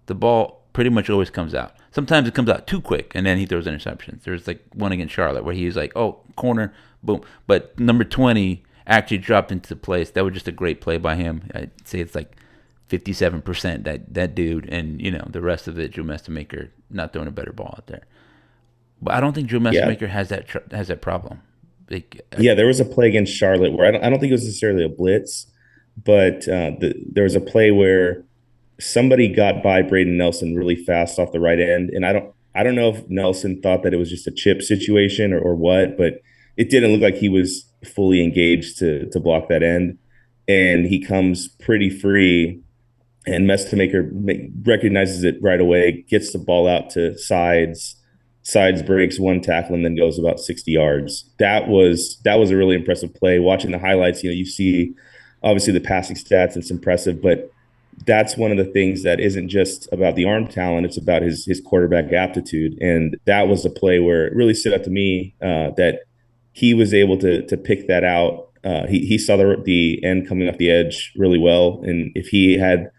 The ball pretty much always comes out. Sometimes it comes out too quick, and then he throws interceptions. There's like one against Charlotte where he was like, oh, corner, boom. But number 20 actually dropped into place. That was just a great play by him. I'd say it's like 57% that dude, and the rest of it, Drew Messamaker not throwing a better ball out there. But I don't think Drew Messamaker has that problem. There was a play against Charlotte where I don't think it was necessarily a blitz, but there was a play where somebody got by Braden Nelson really fast off the right end, and I don't know if Nelson thought that it was just a chip situation or what, but it didn't look like he was fully engaged to block that end, and he comes pretty free, and Messamaker recognizes it right away, gets the ball out to sides, breaks one tackle, and then goes about 60 yards. That was a really impressive play. Watching the highlights, you see obviously the passing stats, it's impressive, but that's one of the things that isn't just about the arm talent, it's about his quarterback aptitude. And that was a play where it really stood out to me that he was able to pick that out. He saw the end coming off the edge really well, and if he had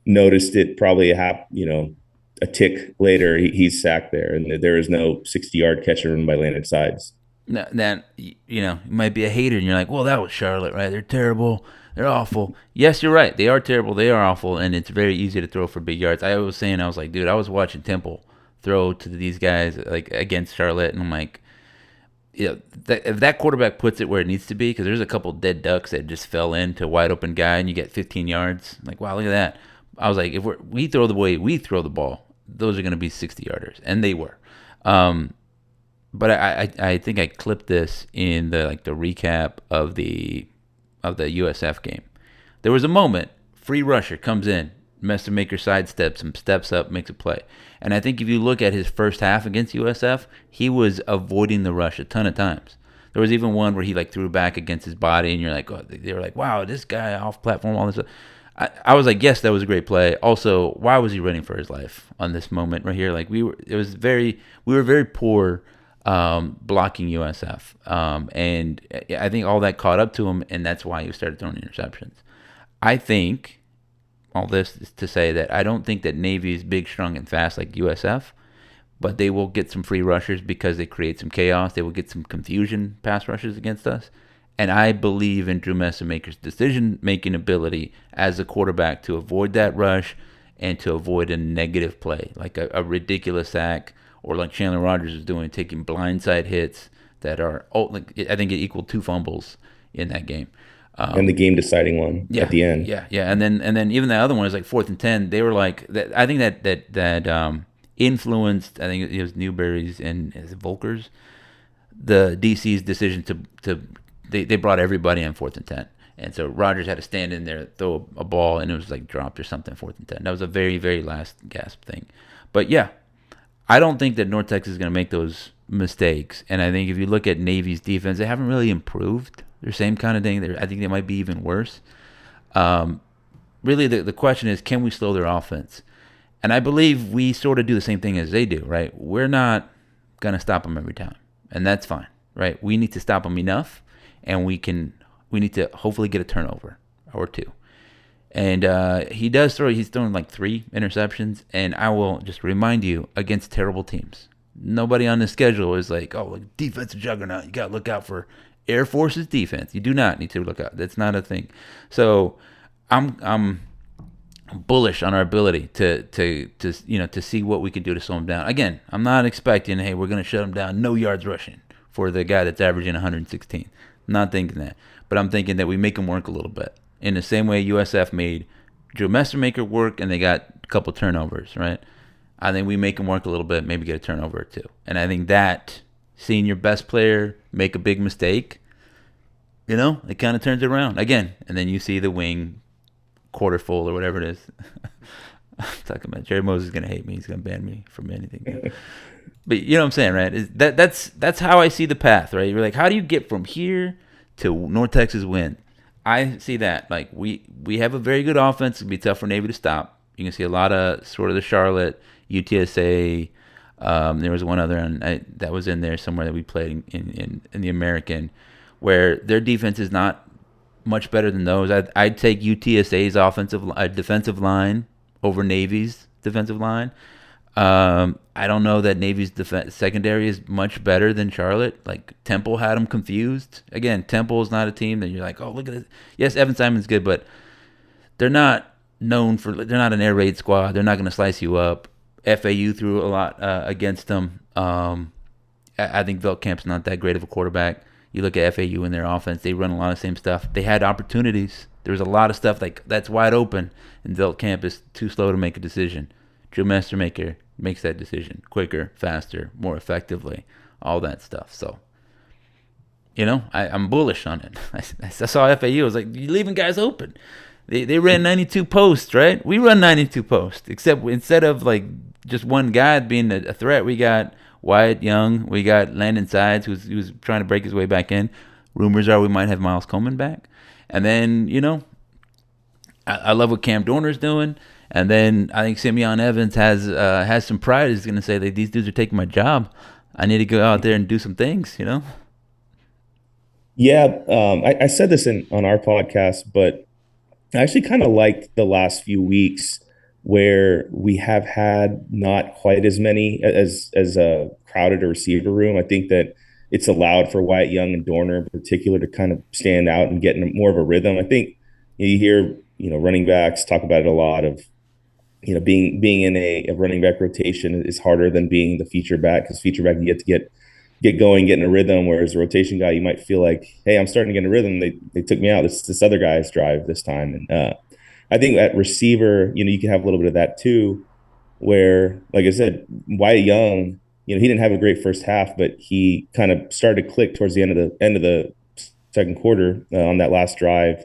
noticed it probably a tick later, he's sacked there, and there is no 60-yard catch run by Landon Sides. That you might be a hater, and you're like, well, that was Charlotte, right? They're terrible. They're awful. Yes, you're right. They are terrible. They are awful, and it's very easy to throw for big yards. I was like, dude, I was watching Temple throw to these guys like against Charlotte, and I'm like, if that quarterback puts it where it needs to be, because there's a couple dead ducks that just fell into a wide open guy, and you get 15 yards. I'm like, wow, look at that. I was like, if we throw the way we throw the ball, those are going to be 60-yarders, and they were. But I think I clipped this in the recap of the USF game. There was a moment, free rusher comes in, Messamaker sidesteps him, steps up, makes a play. And I think if you look at his first half against USF, he was avoiding the rush a ton of times. There was even one where he threw back against his body, and you're like, oh, they were like, wow, this guy off platform, all this stuff. I was like, yes, that was a great play. Also, why was he running for his life on this moment right here? We were very poor blocking USF, and I think all that caught up to him, and that's why he started throwing interceptions. I think all this is to say that I don't think that Navy is big, strong, and fast like USF, but they will get some free rushers because they create some chaos. They will get some confusion pass rushes against us. And I believe in Drew Messamaker's decision-making ability as a quarterback to avoid that rush and to avoid a negative play, like a ridiculous sack, or like Chandler Rogers is doing, taking blindside hits that are, I think it equaled 2 fumbles in that game. And the game-deciding one at the end. Yeah. And then even the other one was 4th and 10. They were like, I think that influenced, I think it was Newberry's and Volker's, the DC's decision to they brought everybody in 4th and 10. And so Rogers had to stand in there, throw a ball, and it was dropped or something, 4th and 10. That was a very, very last gasp thing. But yeah, I don't think that North Texas is going to make those mistakes. And I think if you look at Navy's defense, they haven't really improved. They're same kind of thing. I think they might be even worse. Really, the question is, can we slow their offense? And I believe we sort of do the same thing as they do, right? We're not going to stop them every time, and that's fine, right? We need to stop them enough, and we need to hopefully get a turnover or 2. And he's throwing 3 interceptions, and I will just remind you, against terrible teams. Nobody on the schedule is defensive juggernaut. You got to look out for Air Force's defense. You do not need to look out. That's not a thing. So I'm bullish on our ability to see what we can do to slow them down. Again, I'm not expecting, hey, we're going to shut them down, no yards rushing for the guy that's averaging 116. I'm not thinking that. But I'm thinking that we make them work a little bit. In the same way USF made Drew Messamaker work and they got a couple turnovers, right? I think we make them work a little bit, maybe get a turnover or 2. And I think that seeing your best player make a big mistake It kind of turns it around again, and then you see the wing quarter full or whatever it is. I'm talking about Jerry Moses is gonna hate me. He's gonna ban me from anything. But you know what I'm saying, right? That's how I see the path, right? You're like, how do you get from here to North Texas win? I see that like we have a very good offense. It'd be tough for Navy to stop. You can see a lot of sort of the Charlotte, UTSA. There was one other that was in there somewhere that we played in the American, where their defense is not much better than those. I'd take UTSA's defensive line over Navy's defensive line. I don't know that Navy's secondary is much better than Charlotte. Like Temple had them confused. Again, Temple is not a team that you're like, oh, look at this. Yes, Evan Simon's good, but they're not they're not an air raid squad. They're not going to slice you up. FAU threw a lot against them. I think Veltkamp's not that great of a quarterback. You look at FAU and their offense; they run a lot of the same stuff. They had opportunities. There was a lot of stuff like that's wide open, and Veltkamp is too slow to make a decision. Drew Mastermaker makes that decision quicker, faster, more effectively, all that stuff. So, I'm bullish on it. I saw FAU. I was like, you're leaving guys open. They ran 92 posts, right? We run 92 posts, except instead of like just one guy being a threat, we got Wyatt Young, we got Landon Sides, who's trying to break his way back in. Rumors are we might have Miles Coleman back. And then, I love what Cam Dorner's doing. And then I think Simeon Evans has some pride. He's going to say that these dudes are taking my job. I need to go out there and do some things, Yeah, I said this on our podcast, but I actually kind of liked the last few weeks where we have had not quite as many as a crowded a receiver room. I think that it's allowed for Wyatt Young and Dorner in particular to kind of stand out and get in more of a rhythm. I think you hear running backs talk about it a lot of being in a running back rotation is harder than being the feature back, because feature back you get going, get in a rhythm, whereas a rotation guy you might feel like, hey, I'm starting to get in a rhythm. They took me out. This other guy's drive this time, and I think at receiver, you can have a little bit of that too, where like I said, Wyatt Young, he didn't have a great first half, but he kind of started to click towards the end of the second quarter on that last drive.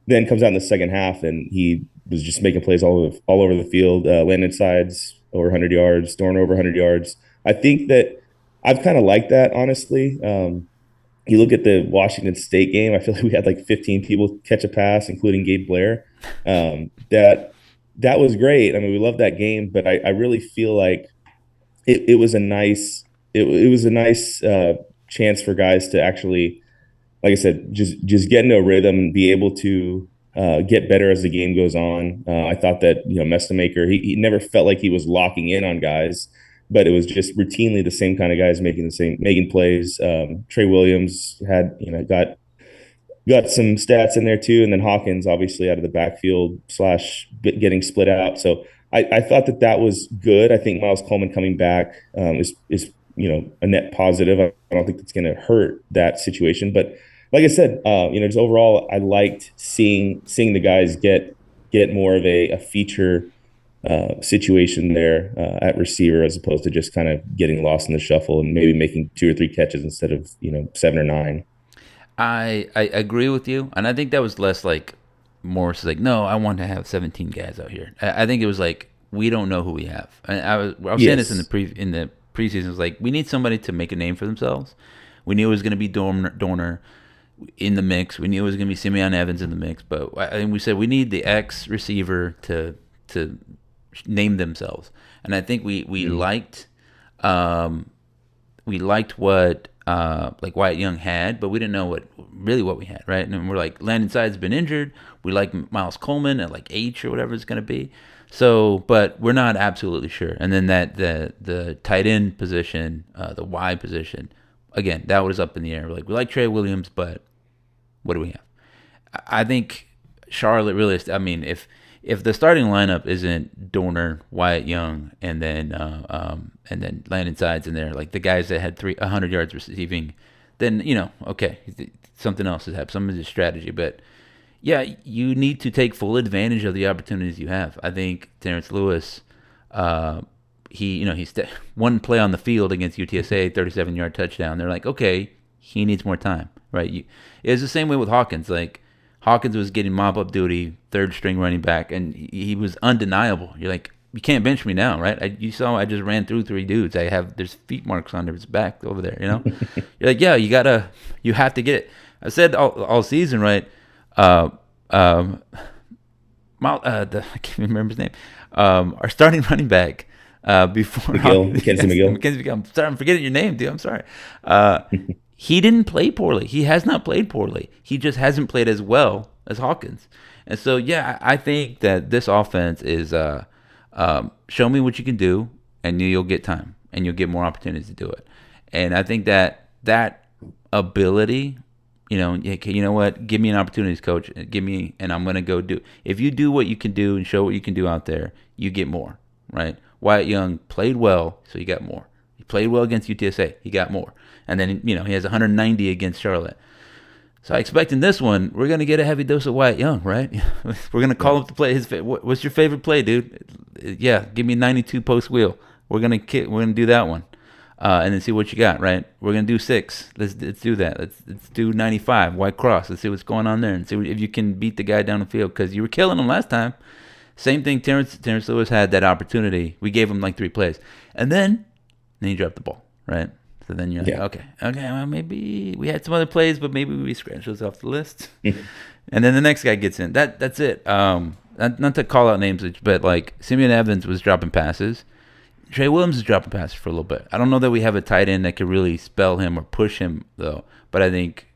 Then comes out in the second half, and he was just making plays all over the field. Landon Sides over 100 yards, Dorner over 100 yards. I think that I've kind of liked that, honestly. You look at the Washington State game, I feel like we had like 15 people catch a pass, including Gabe Blair. That was great. I mean, we loved that game, but I really feel like it was a nice chance for guys to actually, like I said, just get into a rhythm and be able to get better as the game goes on. I thought that Mestamaker, he never felt like he was locking in on guys, but it was just routinely the same kind of guys making plays. Trey Williams had got some stats in there too, and then Hawkins obviously out of the backfield / getting split out. So I thought that was good. I think Miles Coleman coming back is a net positive. I don't think that's going to hurt that situation, but like I said, just overall, I liked seeing the guys get more of a feature situation there at receiver, as opposed to just kind of getting lost in the shuffle and maybe making 2 or 3 catches instead of 7 or 9. I agree with you, and I think that was less like Morris is like, no, I want to have 17 guys out here. I think it was like we don't know who we have. And I was saying this in the preseason. It was like we need somebody to make a name for themselves. We knew it was going to be Dorner in the mix. We knew it was going to be Simeon Evans in the mix, but I think we said we need the X receiver to name themselves. And I think we liked what like Wyatt Young had, but we didn't know what we had, right? And we're like, Landon Side's been injured. We like Miles Coleman at like H or whatever it's going to be. So, but we're not absolutely sure. And then the tight end position, the Y position, again, that was up in the air. We're like, we like Trey Williams, but what do we have? I think Charlotte really, I mean, if the starting lineup isn't Dorner, Wyatt Young, and then Landon Sides in there, like the guys that had 100 yards receiving, then okay, something else has happened. Some of the strategy, but yeah, you need to take full advantage of the opportunities you have. I think Terrence Lewis, he's one play on the field against UTSA, 37-yard touchdown. They're like, okay, he needs more time. right? It was the same way with Hawkins. Like Hawkins was getting mop up duty, third string running back, and he was undeniable. You're like, you can't bench me now, right? You saw I just ran through 3 dudes. There's feet marks on his back over there. You're like, yeah, you have to get it. I said all season, right? Uh, um, I can't remember his name. Our starting running back before Mackenzie McGill. Mackenzie McGill. I'm sorry, I'm forgetting your name, dude. I'm sorry. He didn't play poorly. He has not played poorly. He just hasn't played as well as Hawkins. And so, yeah, I think that this offense is show me what you can do, and you'll get time, and you'll get more opportunities to do it. And I think that ability, you know what? Give me an opportunity, coach. And I'm gonna go do. If you do what you can do and show what you can do out there, you get more, right? Wyatt Young played well, so he got more. He played well against UTSA, he got more. And then he has 190 against Charlotte. So I expect in this one we're gonna get a heavy dose of Wyatt Young, right? We're gonna call up the play. What's your favorite play, dude? Yeah, give me 92 post wheel. We're gonna do that one. And then see what you got, right? We're gonna do 6. Let's do that. Let's do 95 white cross. Let's see what's going on there and see if you can beat the guy down the field because you were killing him last time. Same thing. Terrence Lewis had that opportunity. We gave him like 3 plays, and then he dropped the ball, right? So then you're like, okay, well maybe we had some other plays, but maybe we scratched those off the list. And then the next guy gets in. That's it. Not to call out names, but like Simeon Evans was dropping passes. Trey Williams is dropping passes for a little bit. I don't know that we have a tight end that could really spell him or push him though. But I think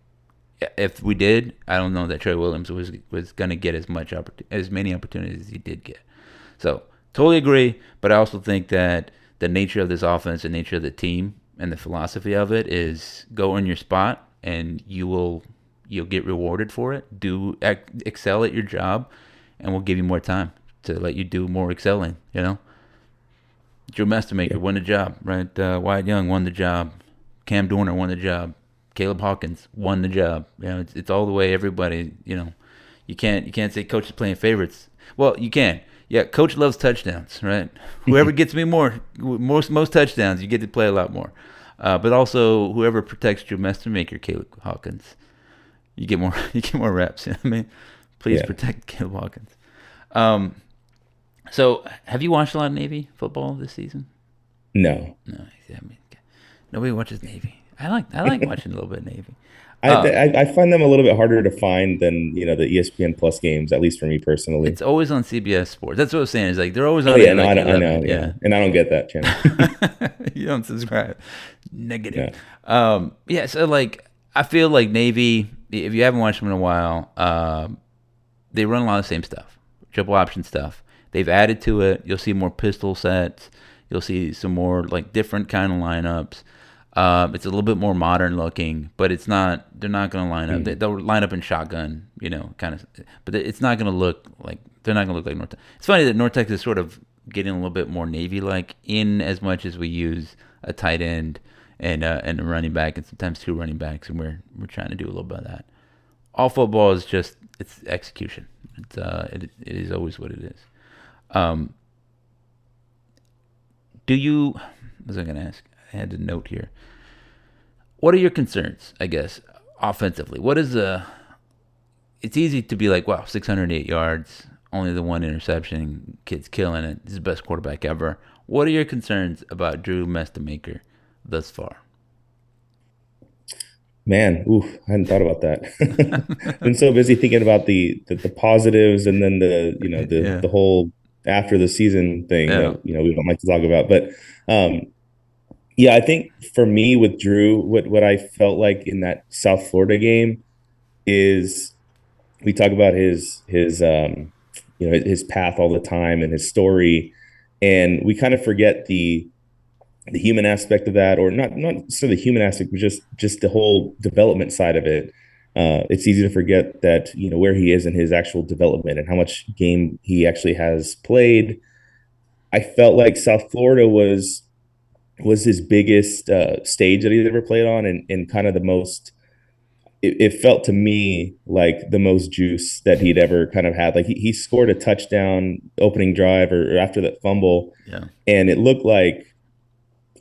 if we did, I don't know that Trey Williams was going to get as many opportunities as he did get. So totally agree. But I also think that the nature of this offense, the nature of the team, and the philosophy of it is go in your spot, and you'll get rewarded for it. Excel at your job, and we'll give you more time to let you do more excelling. Drew Mestamaker won the job, right? Wyatt Young won the job. Cam Dorner won the job. Caleb Hawkins won the job. It's all the way. Everybody, you can't say coach is playing favorites. Well, you can. Yeah, coach loves touchdowns, right? Whoever gets me most touchdowns, you get to play a lot more. But also, whoever protects Drew Mestamaker, Caleb Hawkins, you get more. You get more reps. You know what I mean? Please protect Caleb Hawkins. So, have you watched a lot of Navy football this season? No. Nobody watches Navy. I like watching a little bit of Navy. I find them a little bit harder to find than the ESPN Plus games, at least for me personally. It's always on CBS Sports. That's what I was saying. Is like they're always on. I know. Yeah, and I don't get that channel. You don't subscribe. Negative. Yeah. So like, I feel like Navy. If you haven't watched them in a while, they run a lot of the same stuff, triple option stuff. They've added to it. You'll see more pistol sets. You'll see some more like different kind of lineups. It's a little bit more modern looking, but it's not. They're not going to line up. They'll line up in shotgun, kind of. But it's not going to look like. They're not going to look like North Texas. It's funny that North Texas is sort of getting a little bit more Navy-like in as much as we use a tight end and a running back and sometimes 2 running backs, and we're trying to do a little bit of that. All football is just it's execution. It is always what it is. Do you? What was I going to ask? I had a note here. What are your concerns, I guess, offensively? What is it's easy to be like, wow, 608 yards, only the 1 interception, kid's killing it. This is the best quarterback ever. What are your concerns about Drew Mestamaker thus far? Man, I hadn't thought about that. Been so busy thinking about the positives and then the whole after the season thing that we don't like to talk about. But I think for me with Drew, what I felt like in that South Florida game is we talk about his path all the time and his story, and we kind of forget the human aspect of that, or not necessarily the human aspect, but just the whole development side of it. It's easy to forget that where he is in his actual development and how much game he actually has played. I felt like South Florida was his biggest stage that he's ever played on, and kind of the most. It felt to me like the most juice that he'd ever kind of had. Like he scored a touchdown opening drive or after that fumble, and it looked like.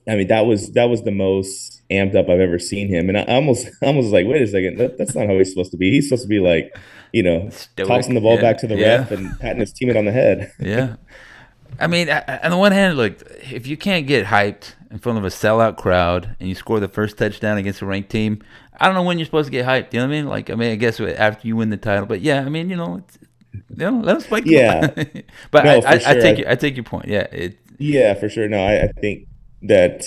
I mean, that was the most amped up I've ever seen him. And I almost like, wait a second, that's not how he's supposed to be. He's supposed to be like, tossing Stoic. the ball Yeah. back to the Yeah. ref and patting his teammate on the head. Yeah. I mean, on the one hand, look, if you can't get hyped in front of a sellout crowd and you score the first touchdown against a ranked team, I don't know when you're supposed to get hyped. You know what I mean? Like, I mean, I guess after you win the title, but yeah, I mean, let them spike the Yeah, ball. But no, for I sure. take your point. Yeah, Yeah, for sure. No, I think that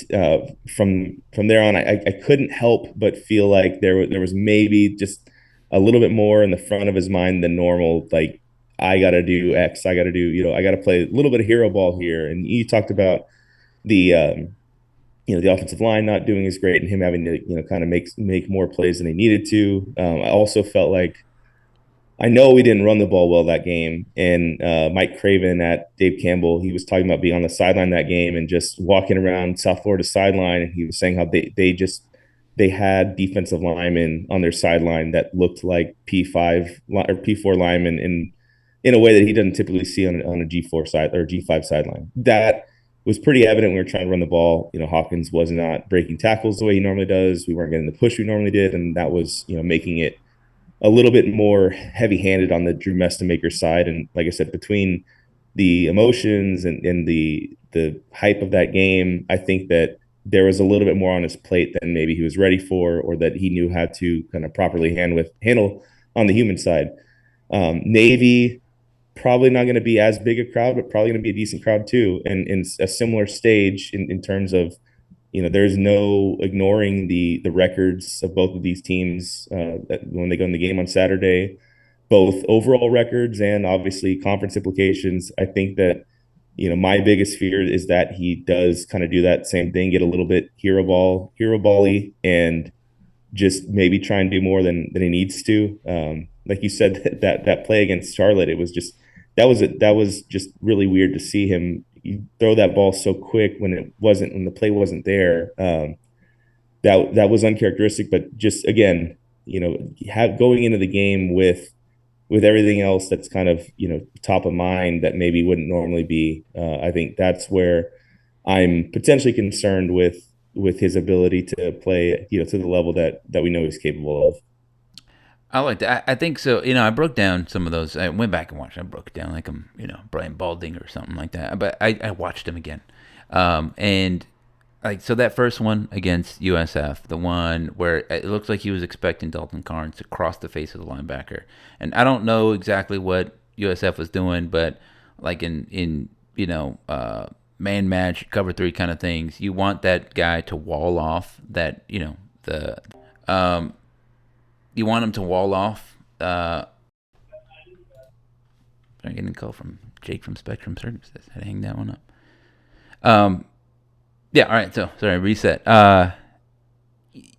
from there on, I couldn't help but feel like there was maybe just a little bit more in the front of his mind than normal. Like, I got to do X, I got to do, I got to play a little bit of hero ball here. And you talked about the the offensive line not doing as great and him having to kind of make more plays than he needed to. I also felt like I know we didn't run the ball well that game. And Mike Craven at Dave Campbell, he was talking about being on the sideline that game and just walking around South Florida sideline. And he was saying how they had defensive linemen on their sideline that looked like P5 or P4 linemen in a way that he doesn't typically see on a G4 side or G5 sideline. That was pretty evident when we were trying to run the ball. Hawkins was not breaking tackles the way he normally does. We weren't getting the push we normally did. And that was, making it a little bit more heavy-handed on the Drew Mestemaker side. And like I said, between the emotions and the hype of that game, I think that there was a little bit more on his plate than maybe he was ready for, or that he knew how to kind of properly handle on the human side. Navy, probably not going to be as big a crowd, but probably going to be a decent crowd too. And in a similar stage in terms of, there's no ignoring the records of both of these teams when they go in the game on Saturday, both overall records and obviously conference implications. I think that, my biggest fear is that he does kind of do that same thing, get a little bit hero ball-y, and just maybe try and do more than he needs to. Like you said, that play against Charlotte, it was just that was just really weird to see him throw that ball so quick when the play wasn't there. That was uncharacteristic, but just again, going into the game with everything else that's kind of top of mind that maybe wouldn't normally be. I think that's where I'm potentially concerned with his ability to play to the level that we know he's capable of. I like that. I think so. I broke down some of those. I went back and watched. I broke it down like I'm, Brian Balding or something like that. But I watched him again, and like so that first one against USF, the one where it looks like he was expecting Dalton Carnes to cross the face of the linebacker, and I don't know exactly what USF was doing, but like in man match cover 3 kind of things, you want that guy to wall off that the you want him to wall off. I'm getting a call from Jake from Spectrum Services. I had to hang that one up. Yeah, all right. So, sorry, reset.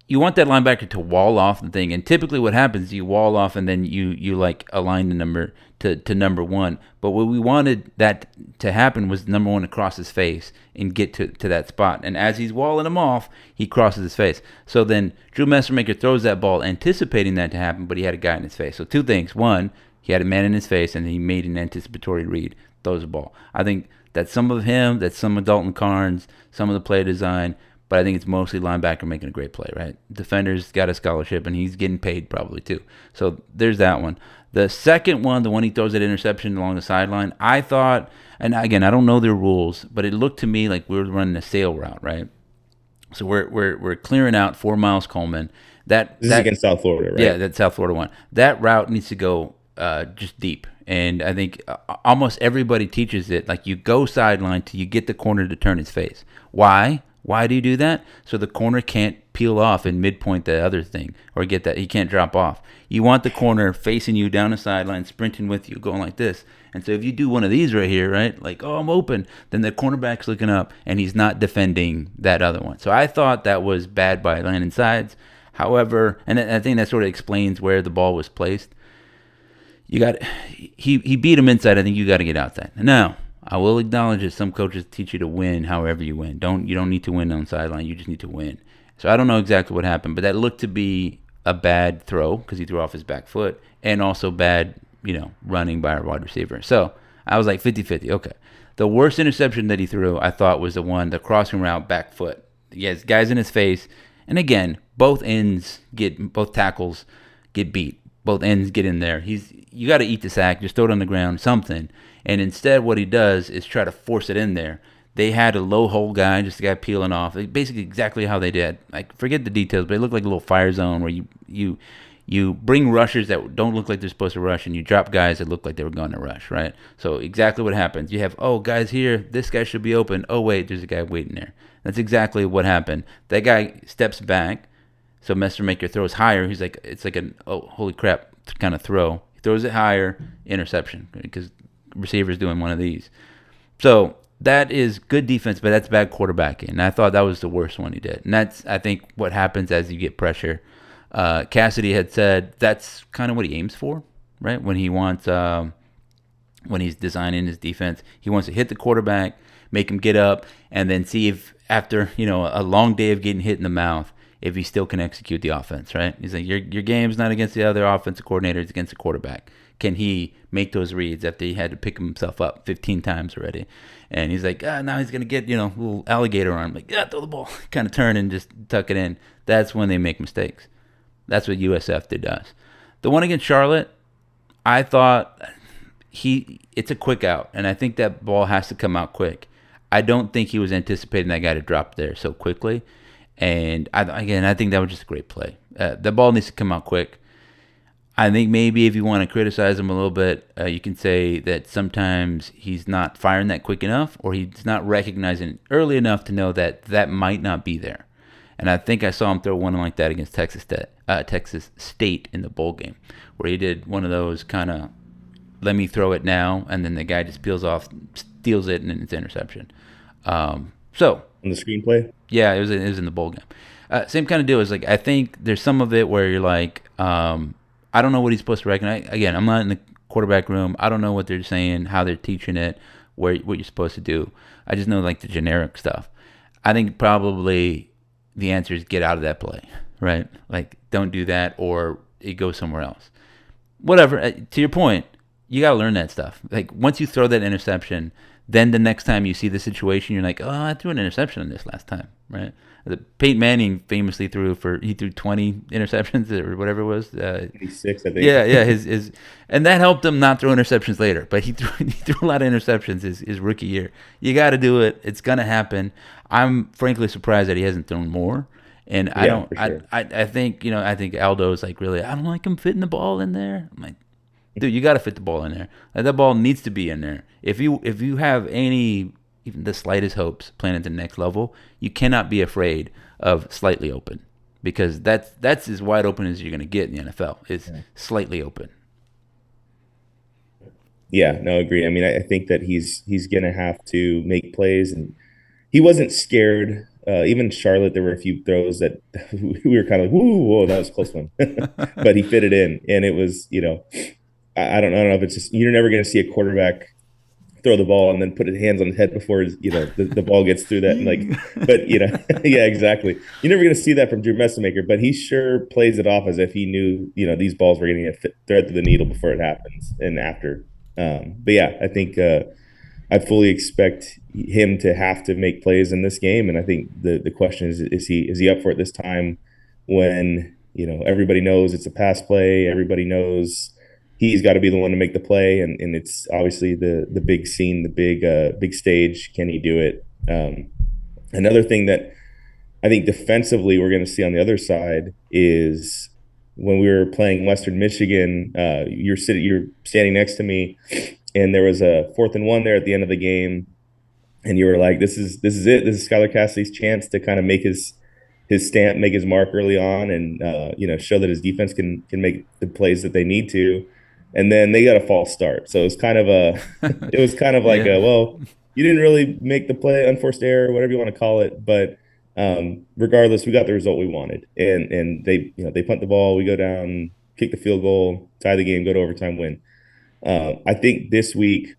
You want that linebacker to wall off the thing, and typically what happens is you wall off and then you like align the number to number 1. But what we wanted that to happen was number 1 to cross his face and get to that spot. And as he's walling him off, he crosses his face. So then Drew Messemaker throws that ball anticipating that to happen, but he had a guy in his face. So 2 things. 1, he had a man in his face, and he made an anticipatory read, throws the ball. I think that's some of him, that's some of Dalton Carnes, some of the play design, but I think it's mostly linebacker making a great play, right? Defender's got a scholarship, and he's getting paid probably too. So there's that one. The second one, the one he throws that interception along the sideline, I thought, and again, I don't know their rules, but it looked to me like we were running a sail route, right? So we're clearing out 4 miles Coleman. This is against South Florida, right? Yeah, that South Florida one. That route needs to go just deep. And I think almost everybody teaches it. Like you go sideline till you get the corner to turn his face. Why? Why do you do that? So the corner can't peel off and midpoint the other thing or get that. He can't drop off. You want the corner facing you down the sideline, sprinting with you, going like this. And so if you do one of these right here, right, like, oh, I'm open, then the cornerback's looking up and he's not defending that other one. So I thought that was bad by Landon Sides. However, and I think that sort of explains where the ball was placed. He beat him inside. I think you got to get outside. Now, I will acknowledge that some coaches teach you to win however you win. You don't need to win on the sideline. You just need to win. So I don't know exactly what happened, but that looked to be a bad throw because he threw off his back foot, and also bad, running by our wide receiver. So I was like 50-50. Okay. The worst interception that he threw, I thought, was the crossing route back foot. He has guys in his face, And again, both tackles get beat. Both ends get in there. You got to eat the sack, just throw it on the ground, something. And instead, what he does is try to force it in there. They had a low hole guy, just a guy peeling off. Basically, exactly how they did. Like, forget the details, but it looked like a little fire zone where you bring rushers that don't look like they're supposed to rush, and you drop guys that look like they were going to rush, right? So exactly what happens. You have, guys here, this guy should be open. Oh, wait, there's a guy waiting there. That's exactly what happened. That guy steps back, so Maker throws higher. He's like, it's like holy crap kind of throw. He throws it higher, interception, because receiver's doing one of these. So that is good defense, but that's bad quarterbacking. And I thought that was the worst one he did. And that's, I think, what happens as you get pressure. Cassidy had said that's kind of what he aims for, right? When he wants, when he's designing his defense, he wants to hit the quarterback, make him get up, and then see if after a long day of getting hit in the mouth, if he still can execute the offense, right? He's like, your game's not against the other offensive coordinator, it's against the quarterback. Can he make those reads after he had to pick himself up 15 times already? And he's like, now he's going to get, little alligator arm. Like, throw the ball. Kind of turn and just tuck it in. That's when they make mistakes. That's what USF did us. The one against Charlotte, I thought it's a quick out. And I think that ball has to come out quick. I don't think he was anticipating that guy to drop there so quickly. And I think that was just a great play. The ball needs to come out quick. I think maybe if you want to criticize him a little bit, you can say that sometimes he's not firing that quick enough, or he's not recognizing it early enough to know that might not be there. And I think I saw him throw one like that against Texas State in the bowl game, where he did one of those kind of let me throw it now, and then the guy just peels off, steals it, and then it's interception. So on the screenplay, yeah, it was in the bowl game. Same kind of deal. Is like, I think there's some of it where you're like, I don't know what he's supposed to recognize. Again, I'm not in the quarterback room. I don't know what they're saying, how they're teaching it, what you're supposed to do. I just know like the generic stuff. I think probably the answer is get out of that play, right? Like, don't do that, or it goes somewhere else. Whatever. To your point, you got to learn that stuff. Like, once you throw that interception, then the next time you see the situation, you're like, I threw an interception on this last time, right? Peyton Manning famously threw 20 interceptions or whatever it was. 86, I think. Yeah, his and that helped him not throw interceptions later. But he threw a lot of interceptions his rookie year. You got to do it. It's gonna happen. I'm frankly surprised that he hasn't thrown more. And I don't. Sure. I think I think Aldo's like, really, I don't like him fitting the ball in there. I'm like, dude, you got to fit the ball in there. Like, that ball needs to be in there. If you have even the slightest hopes playing at the next level, you cannot be afraid of slightly open, because that's as wide open as you're going to get in the NFL. Is slightly open. Yeah, no, agree. I mean, I think that he's going to have to make plays, and he wasn't scared. Even Charlotte, there were a few throws that we were kind of like, whoa, that was a close one. But he fit it in, and it was, I don't know if it's just, you're never going to see a quarterback throw the ball and then put his hands on his head before the ball gets through that. And but yeah, exactly. You're never going to see that from Drew Messamaker, but he sure plays it off as if he knew, these balls were going to get thread through the needle before it happens and after. But yeah, I think I fully expect him to have to make plays in this game. And I think the question is he up for it this time when, everybody knows it's a pass play. Everybody knows he's got to be the one to make the play, and it's obviously the big scene, the big stage. Can he do it? Another thing that I think defensively we're going to see on the other side is when we were playing Western Michigan. You're standing next to me, and there was a 4th and 1 there at the end of the game, and you were like, "This is it. This is Skylar Cassidy's chance to kind of make his stamp, make his mark early on, and show that his defense can make the plays that they need to." And then they got a false start. So it was kind of like, well, you didn't really make the play, unforced error, whatever you want to call it. But regardless, we got the result we wanted. And they punt the ball, we go down, kick the field goal, tie the game, go to overtime, win. I think this week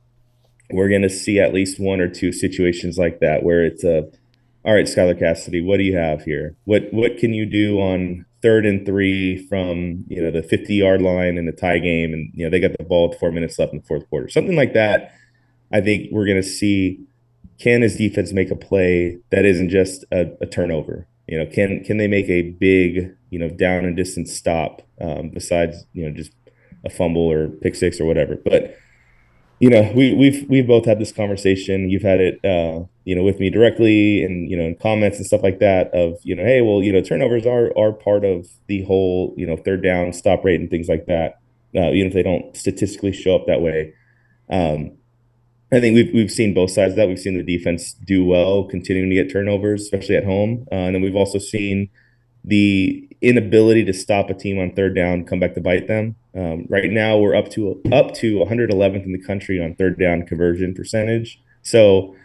we're going to see at least one or two situations like that where it's all right, Skylar Cassidy, what do you have here? What can you do on 3rd and 3 from the 50-yard line in the tie game, and they got the ball with 4 minutes left in the 4th quarter, something like that. I think we're going to see, can his defense make a play that isn't just a turnover? can they make a big, down and distance stop, besides, just a fumble or pick six or whatever. But we've both had this conversation. You've had it, with me directly, and in comments and stuff like that. Of hey, well, turnovers are part of the whole third down stop rate and things like that. Even if they don't statistically show up that way. Um, I think we've seen both sides of that. We've seen the defense do well, continuing to get turnovers, especially at home, and then we've also seen the inability to stop a team on third down come back to bite them. Right now, we're up to 111th in the country on third down conversion percentage. So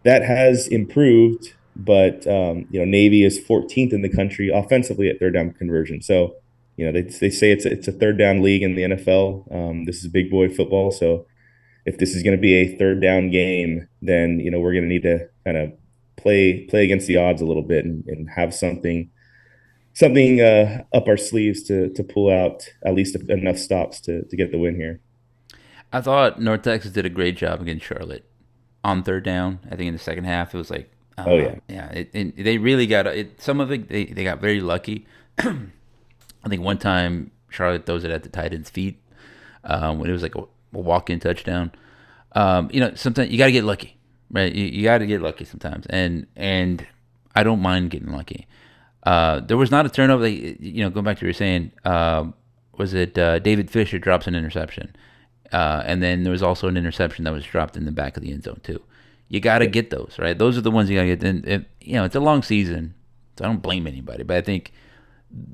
that has improved, but Navy is 14th in the country offensively at third down conversion. So they say it's a third down league in the NFL. This is big boy football, so if this is going to be a third down game, then we're going to need to kind of play against the odds a little bit, and have something up our sleeves to pull out at least enough stops to get the win here. I thought North Texas did a great job against Charlotte on third down. I think in the second half it was like, oh yeah, they really got it. Some of it they got very lucky. I think one time Charlotte throws it at the tight end's feet when it was like a walk-in touchdown. Sometimes you got to get lucky, right? You got to get lucky sometimes, and I don't mind getting lucky. There was not a turnover. Going back to what you were saying, was it David Fisher drops an interception, and then there was also an interception that was dropped in the back of the end zone too. You got to get those, right? Those are the ones you got to get. And it's a long season, so I don't blame anybody, but I think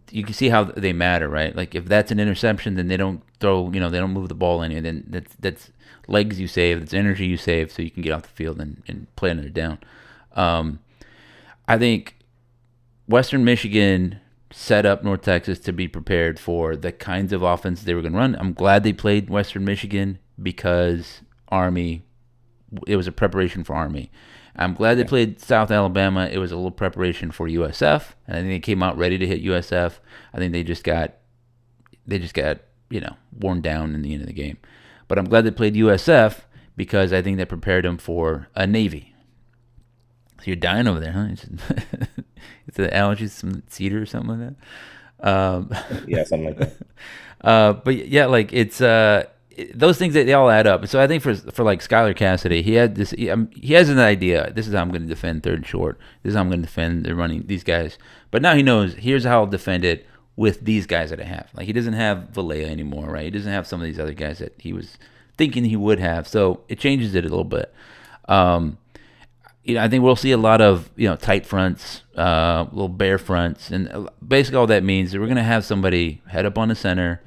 you can see how they matter, right? Like if that's an interception, then they don't throw, they don't move the ball in, and then that's legs you save, that's energy you save, so you can get off the field and play another down. I think Western Michigan set up North Texas to be prepared for the kinds of offense they were going to run. I'm glad they played Western Michigan because Army, it was a preparation for Army. I'm glad they played South Alabama. It was a little preparation for USF, and I think they came out ready to hit USF. I think they just got worn down in the end of the game. But I'm glad they played USF because I think that prepared them for a Navy. So you're dying over there, huh? It's the allergies, some cedar or something like that. Yeah, something like that. But yeah, like it's those things, they all add up. So I think for like Skylar Cassidy, he had this. He has an idea. This is how I'm going to defend third and short. This is how I'm going to defend the running these guys. But now he knows. Here's how I'll defend it with these guys that I have. Like he doesn't have Valea anymore, right? He doesn't have some of these other guys that he was thinking he would have. So it changes it a little bit. I think we'll see a lot of tight fronts, little bear fronts, and basically all that means that we're going to have somebody head up on the center,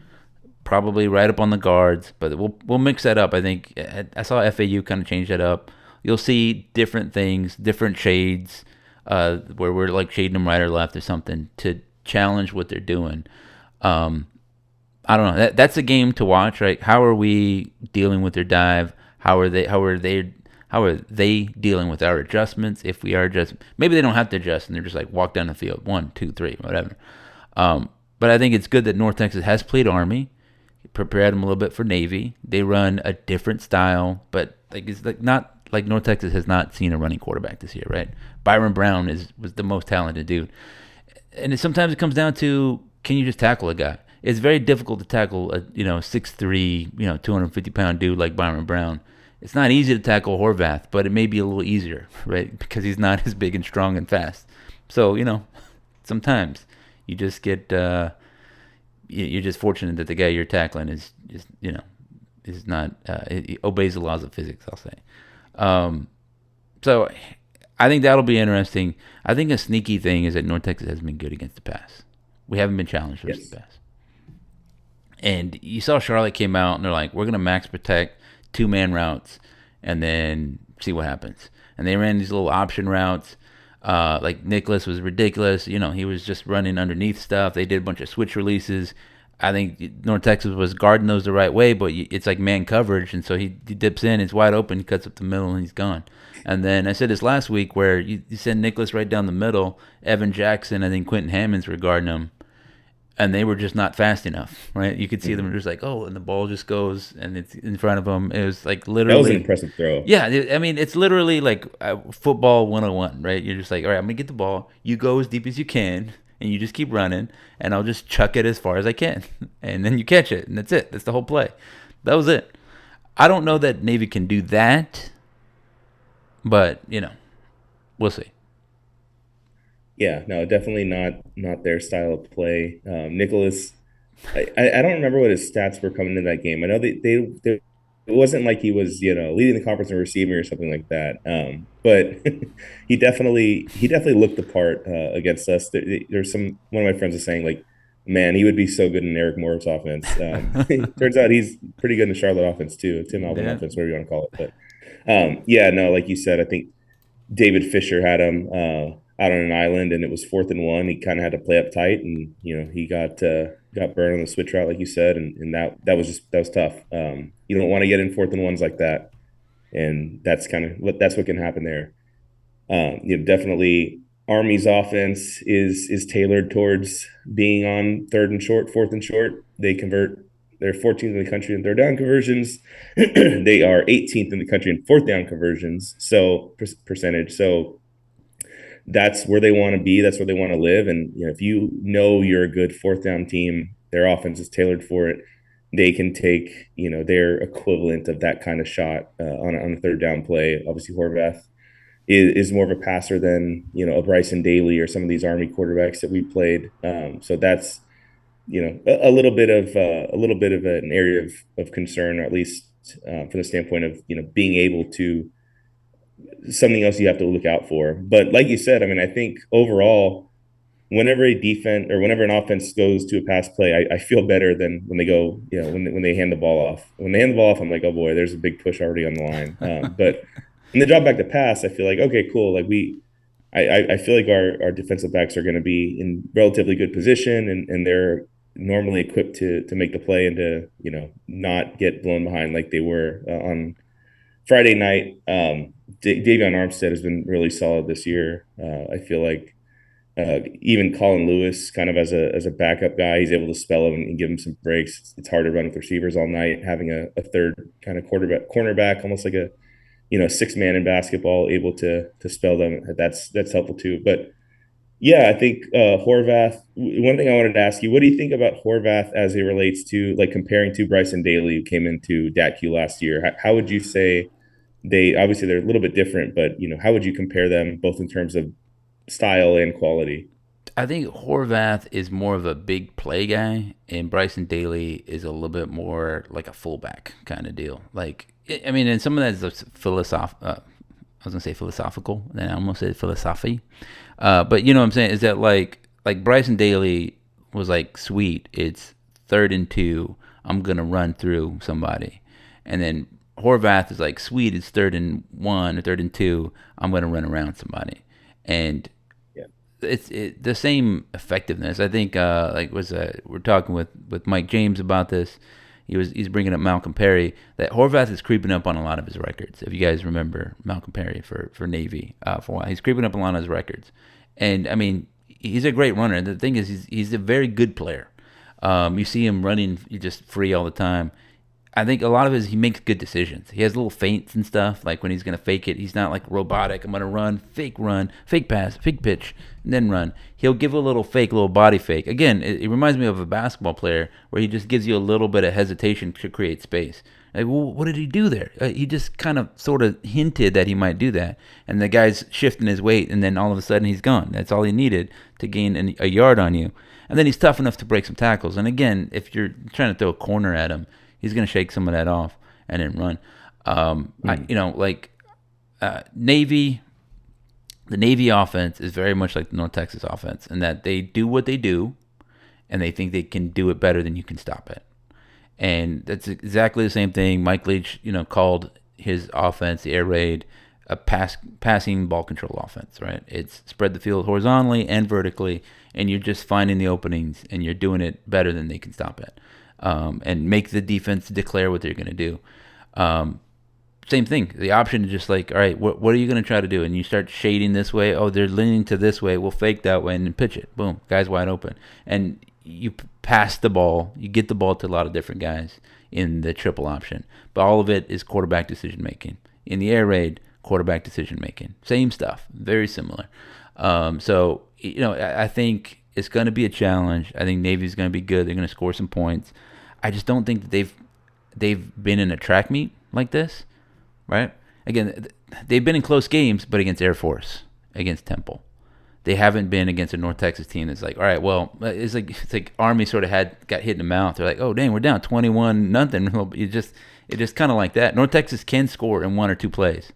probably right up on the guards, but we'll mix that up. I think I saw FAU kind of change that up. You'll see different things, different shades, where we're like shading them right or left or something to challenge what they're doing. I don't know. That's a game to watch, right? How are we dealing with their dive? How are they dealing with our adjustments? If we are adjusting, maybe they don't have to adjust and they're just like walk down the field, 1, 2, 3, whatever. But I think it's good that North Texas has played Army, prepared them a little bit for Navy. They run a different style, but it's not like North Texas has not seen a running quarterback this year, right? Byron Brown was the most talented dude, and sometimes it comes down to, can you just tackle a guy? It's very difficult to tackle a 6'3", 250-pound dude like Byron Brown. It's not easy to tackle Horvath, but it may be a little easier, right? Because he's not as big and strong and fast. So, sometimes you just get, you're just fortunate that the guy you're tackling is not, he obeys the laws of physics, I'll say. So I think that'll be interesting. I think a sneaky thing is that North Texas hasn't been good against the pass. We haven't been challenged versus the pass. And you saw Charlotte came out and they're like, we're going to max protect 2-man routes and then see what happens. And they ran these little option routes. Like Nicholas was ridiculous. He was just running underneath stuff. They did a bunch of switch releases. I think North Texas was guarding those the right way, but it's like man coverage. And so he dips in, it's wide open, he cuts up the middle, and he's gone. And then I said this last week where you send Nicholas right down the middle. Evan Jackson, I think Quentin Hammonds were guarding him. and they were just not fast enough, right? You could see them just like, oh, and the ball just goes and it's in front of them. It was like That was an literally, impressive throw. yeah. I mean, it's literally like football 101, right? You're just like, all right, I'm gonna get the ball. You go as deep as you can, and you just keep running, and I'll just chuck it as far as I can, and then you catch it, and that's it. That's the whole play. That was it. I don't know that Navy can do that, but we'll see. Yeah, no, definitely not their style of play. Nicholas, I don't remember what his stats were coming into that game. I know they it wasn't like he was leading the conference in receiving or something like that. But he definitely looked the part against us. There's one of my friends was saying like, man, he would be so good in Eric Moore's offense. Turns out he's pretty good in the Charlotte offense too, Tim Alvin Yeah. offense, whatever you want to call it. But yeah, no, like you said, I think David Fisher had him out on an island, and it was 4th and 1. He kind of had to play up tight, and he got burned on the switch route, like you said, and that was tough. You don't want to get in 4th and 1s like that, and that's what can happen there. Definitely Army's offense is tailored towards being on 3rd and short, 4th and short. They convert. They're 14th in the country in 3rd down conversions. They are 18th in the country in 4th down conversions. So percentage. So that's where they want to be. That's where they want to live. And if you're a good 4th down team, their offense is tailored for it. They can take their equivalent of that kind of shot on a 3rd down play. Obviously, Horvath is more of a passer than a Bryson Daly or some of these Army quarterbacks that we played. So that's a little bit of an area of concern, or at least from the standpoint of being able to something else you have to look out for. But like you said, I mean, I think overall, whenever whenever an offense goes to a pass play, I feel better than when they go, when they hand the ball off. When they hand the ball off, I'm like, oh boy, there's a big push already on the line. But when they drop back to pass, I feel like, okay, cool. Like I feel like our defensive backs are going to be in relatively good position, and they're normally equipped to make the play and to not get blown behind like they were on Friday night. Davion Armstead has been really solid this year. I feel like even Colin Lewis, kind of as a backup guy, he's able to spell him and give him some breaks. It's hard to run with receivers all night. Having a third kind of cornerback, almost like a 6-man in basketball, able to spell them, that's helpful too. But yeah, I think Horvath. One thing I wanted to ask you: what do you think about Horvath as it relates to like comparing to Bryson Daly, who came into DATQ last year? How would you say they're a little bit different, but how would you compare them both in terms of style and quality? I think Horvath is more of a big play guy, and Bryson Daly is a little bit more like a fullback kind of deal. Like, I mean, and some of that is I was gonna say philosophical, then I almost said philosophy. But you know what I'm saying is that like Bryson Daly was like, sweet, it's 3rd and 2, I'm gonna run through somebody, and then Horvath is like, sweet, it's 3rd and 1 or 3rd and 2, I'm gonna run around somebody, and it's the same effectiveness. I think we're talking with Mike James about this. He's bringing up Malcolm Perry, that Horvath is creeping up on a lot of his records. If you guys remember Malcolm Perry for Navy for a while, he's creeping up on a lot of his records. And I mean, he's a great runner. The thing is, he's a very good player. You see him running just free all the time. I think a lot of he makes good decisions. He has little feints and stuff, like when he's going to fake it. He's not like robotic. I'm going to run, fake pass, fake pitch, and then run. He'll give a little body fake. Again, it reminds me of a basketball player where he just gives you a little bit of hesitation to create space. Like, well, what did he do there? He just kind of sort of hinted that he might do that. And the guy's shifting his weight, and then all of a sudden he's gone. That's all he needed to gain a yard on you. And then he's tough enough to break some tackles. And again, if you're trying to throw a corner at him, he's going to shake some of that off and then run. Navy, the Navy offense is very much like the North Texas offense in that they do what they do, and they think they can do it better than you can stop it. And that's exactly the same thing. Mike Leach, called his offense, the air raid, a passing ball control offense, right? It's spread the field horizontally and vertically, and you're just finding the openings, and you're doing it better than they can stop it. And make the defense declare what they're going to do. Same thing. The option is just like, all right, what are you going to try to do? And you start shading this way. Oh, they're leaning to this way. We'll fake that way and then pitch it. Boom, guy's wide open. And you pass the ball, you get the ball to a lot of different guys in the triple option, but all of it is quarterback decision making. In the air raid, quarterback decision making, same stuff, very similar. So I think it's going to be a challenge. I think Navy's going to be good. They're going to score some points. I just don't think that they've been in a track meet like this, right? Again, they've been in close games, but against Air Force, against Temple. They haven't been against a North Texas team that's like, all right, well, it's like Army sort of got hit in the mouth. They're like, oh dang, we're down 21-0. It just kind of like that. North Texas can score in 1 or 2 plays,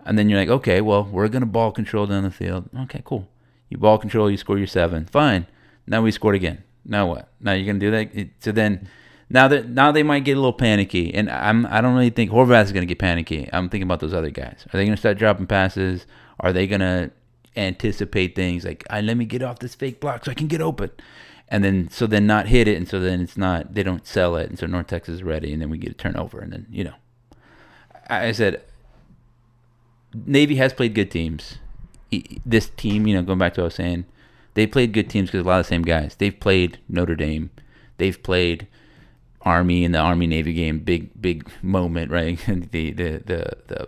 and then you're like, okay, well, we're gonna ball control down the field. Okay, cool. You ball control, you score your 7. Fine. Now we scored again. Now what? Now you're gonna do that? So then, now they might get a little panicky, and I don't really think Horvath is gonna get panicky. I'm thinking about those other guys. Are they gonna start dropping passes? Are they gonna anticipate things like, let me get off this fake block so I can get open, and then not hit it, and so then they don't sell it, and so North Texas is ready, and then we get a turnover, and then I said Navy has played good teams. This team, going back to what I was saying, they played good teams because a lot of the same guys. They've played Notre Dame, they've played Army in the Army Navy game, big moment, right? the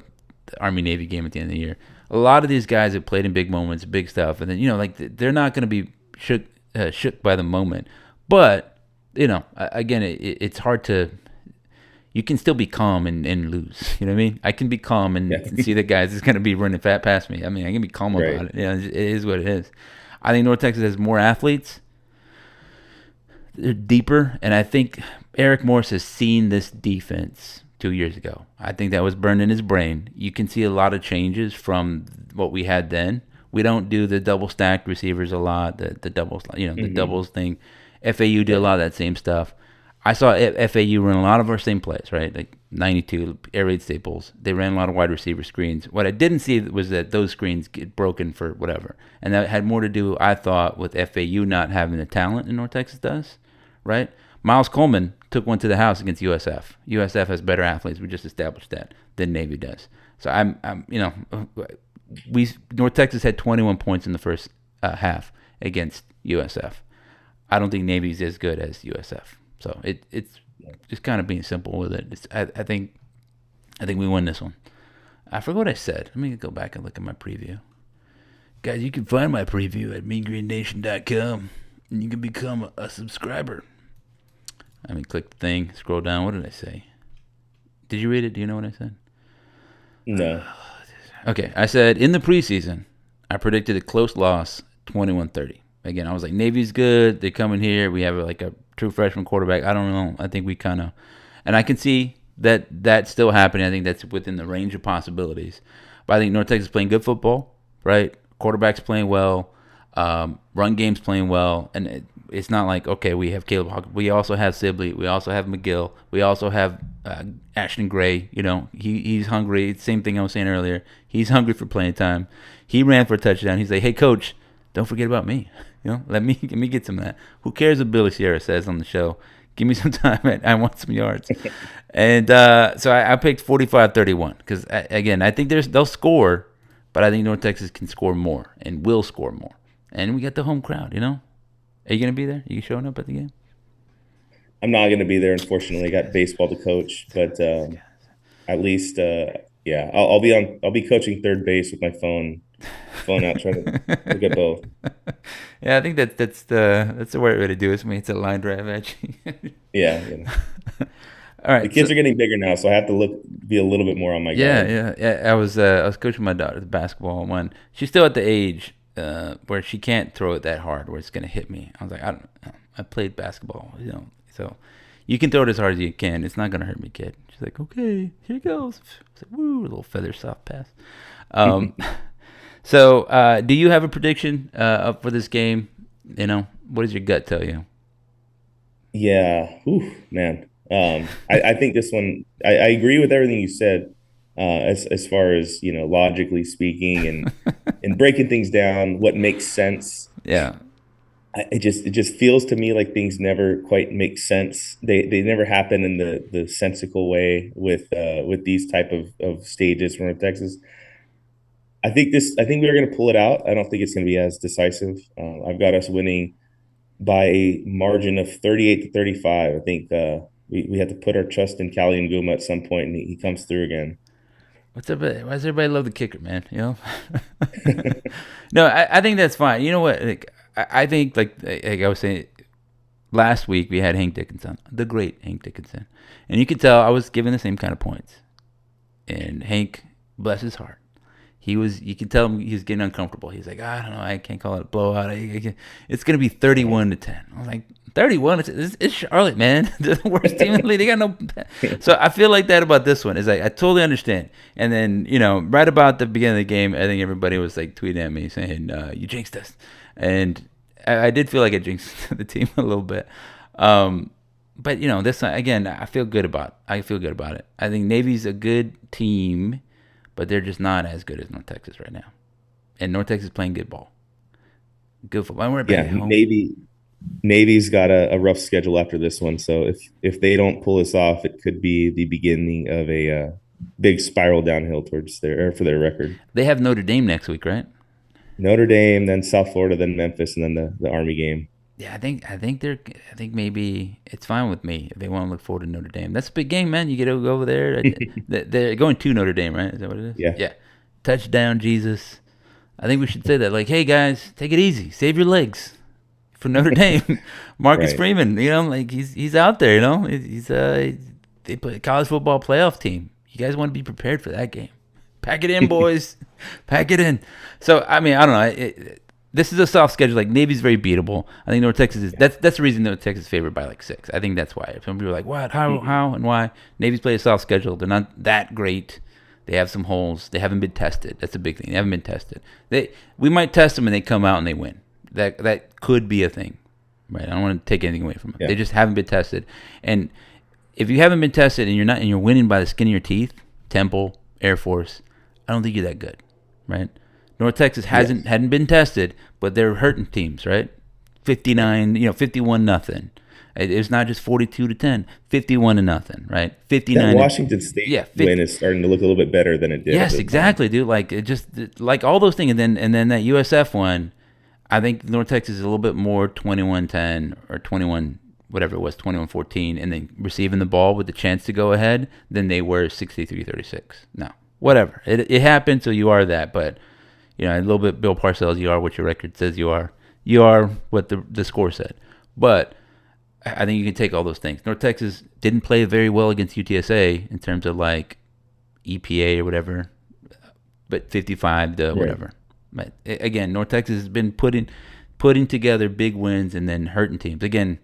Army Navy game at the end of the year. A lot of these guys have played in big moments, big stuff, and then they're not going to be shook by the moment. But again, it's hard to. You can still be calm and lose. You know what I mean? I can be calm and see the guys is going to be running fat past me. I mean, I can be calm about it. It is what it is. I think North Texas has more athletes. They're deeper, and I think Eric Morris has seen this defense 2 years ago. I think that was burned in his brain. You can see a lot of changes from what we had then. We don't do the double stacked receivers a lot, the doubles, the doubles thing. FAU did a lot of that same stuff. I saw FAU run a lot of our same plays, right? Like 92 air raid staples. They ran a lot of wide receiver screens. What I didn't see was that those screens get broken for whatever, and that had more to do, I thought, with FAU not having the talent in North Texas does, right? Miles Coleman took one to the house against USF. USF has better athletes. We just established that than Navy does. So North Texas had 21 points in the first half against USF. I don't think Navy's as good as USF. So it's just kind of being simple with it. I think we win this one. I forgot what I said. Let me go back and look at my preview. Guys, you can find my preview at meangreennation.com, and you can become a subscriber. I mean, click the thing, scroll down. What did I say? Did you read it? Do you know what I said? No. Okay, I said in the preseason, I predicted a close loss, 21-30. Again, I was like, Navy's good. They're coming here. We have like a true freshman quarterback. I don't know. I think we kind of, and I can see that that's still happening. I think that's within the range of possibilities. But I think North Texas is playing good football, right? Quarterback's playing well. Run game's playing well. And it's not like, okay, we have Caleb Hawkins. We also have Sibley. We also have McGill. We also have Ashton Gray. He's hungry. Same thing I was saying earlier. He's hungry for playing time. He ran for a touchdown. He's like, hey, coach, don't forget about me. Let me get some of that. Who cares what Billy Sierra says on the show? Give me some time. I want some yards. And so I picked 45-31 because, again, I think they'll score, but I think North Texas can score more and will score more. And we got the home crowd, Are you going to be there? Are you showing up at the game? I'm not going to be there, unfortunately. I got baseball to coach, but at least, I'll be coaching third base with my phone out, trying to look at both. Yeah, I think that's the right way to do it. It's a line drive, actually. Yeah. All right. The kids are getting bigger now, so I have to be a little bit more on my guard. Yeah. I was coaching my daughter's basketball when she's still at the age where she can't throw it that hard where it's gonna hit me. I was like, I don't know. I played basketball, so you can throw it as hard as you can. It's not gonna hurt me, kid. She's like, okay, here it goes. I was like, woo, a little feather soft pass. So, do you have a prediction up for this game? What does your gut tell you? Yeah. Ooh, man. I think this one, I agree with everything you said, as far as, logically speaking and breaking things down, what makes sense. Yeah. It just feels to me like things never quite make sense. They never happen in the sensical way with these type of stages from Texas. I think we're going to pull it out. I don't think it's going to be as decisive. I've got us winning by a margin of 38-35. I think we had to put our trust in Cali and Guma at some point, and he comes through again. What's up? Why does everybody love the kicker, man? No, I think that's fine. You know what? Like, I think like I was saying last week, we had Hank Dickinson, the great Hank Dickinson, and you could tell I was giving the same kind of points. And Hank, bless his heart, you could tell him he was getting uncomfortable. He's like, I don't know, I can't call it a blowout. It's gonna be 31-10. I was like, 31? It's Charlotte, man. The worst team in the league. They got no. So I feel like that about this one. Is like I totally understand. And then right about the beginning of the game, I think everybody was like tweeting at me saying, "You jinxed us," and I did feel like I jinxed the team a little bit. But this again, I feel good about it. I think Navy's a good team, but they're just not as good as North Texas right now. And North Texas is playing good ball, good football. We're back at home. Navy's got a rough schedule after this one, so if they don't pull this off, it could be the beginning of a big spiral downhill towards for their record. They have Notre Dame next week, right? Notre Dame, then South Florida, then Memphis, and then the Army game. Yeah, I think maybe it's fine with me if they want to look forward to Notre Dame. That's a big game, man. You get to go over there. They're going to Notre Dame, right? Is that what it is? Yeah. Yeah. Touchdown, Jesus. I think we should say that. Like, hey guys, take it easy. Save your legs for Notre Dame. Marcus Right. Freeman, like he's out there. They play a college football playoff team. You guys want to be prepared for that game. Pack it in, boys. Pack it in. So I mean, I don't know. This is a soft schedule. Like Navy's very beatable. I think North Texas is. That's the reason North Texas is favored by like 6. I think that's why. Some people are like, what? How, and why? Navy's play a soft schedule. They're not that great. They have some holes. They haven't been tested. That's a big thing. They haven't been tested. We might test them and they come out and they win. That could be a thing, right? I don't want to take anything away from it. Yeah. They just haven't been tested. And if you haven't been tested and you're winning by the skin of your teeth, Temple, Air Force, I don't think you're that good, right? North Texas hadn't been tested, but they're hurting teams, right? 51-0. It's not just 42-10, 51-0, right? 59. That Washington State win is starting to look a little bit better than it did. Yes, exactly, dude. Like it just like all those things, and then that USF one, I think North Texas is a little bit more 21-10 or 21 whatever it was, 21-14, and then receiving the ball with the chance to go ahead than they were 63-36. No, whatever. It happened, so you are that, but. A little bit Bill Parcells, you are what your record says you are. You are what the score said. But I think you can take all those things. North Texas didn't play very well against UTSA in terms of like EPA or whatever, but 55 to whatever. But again, North Texas has been putting together big wins and then hurting teams. Again,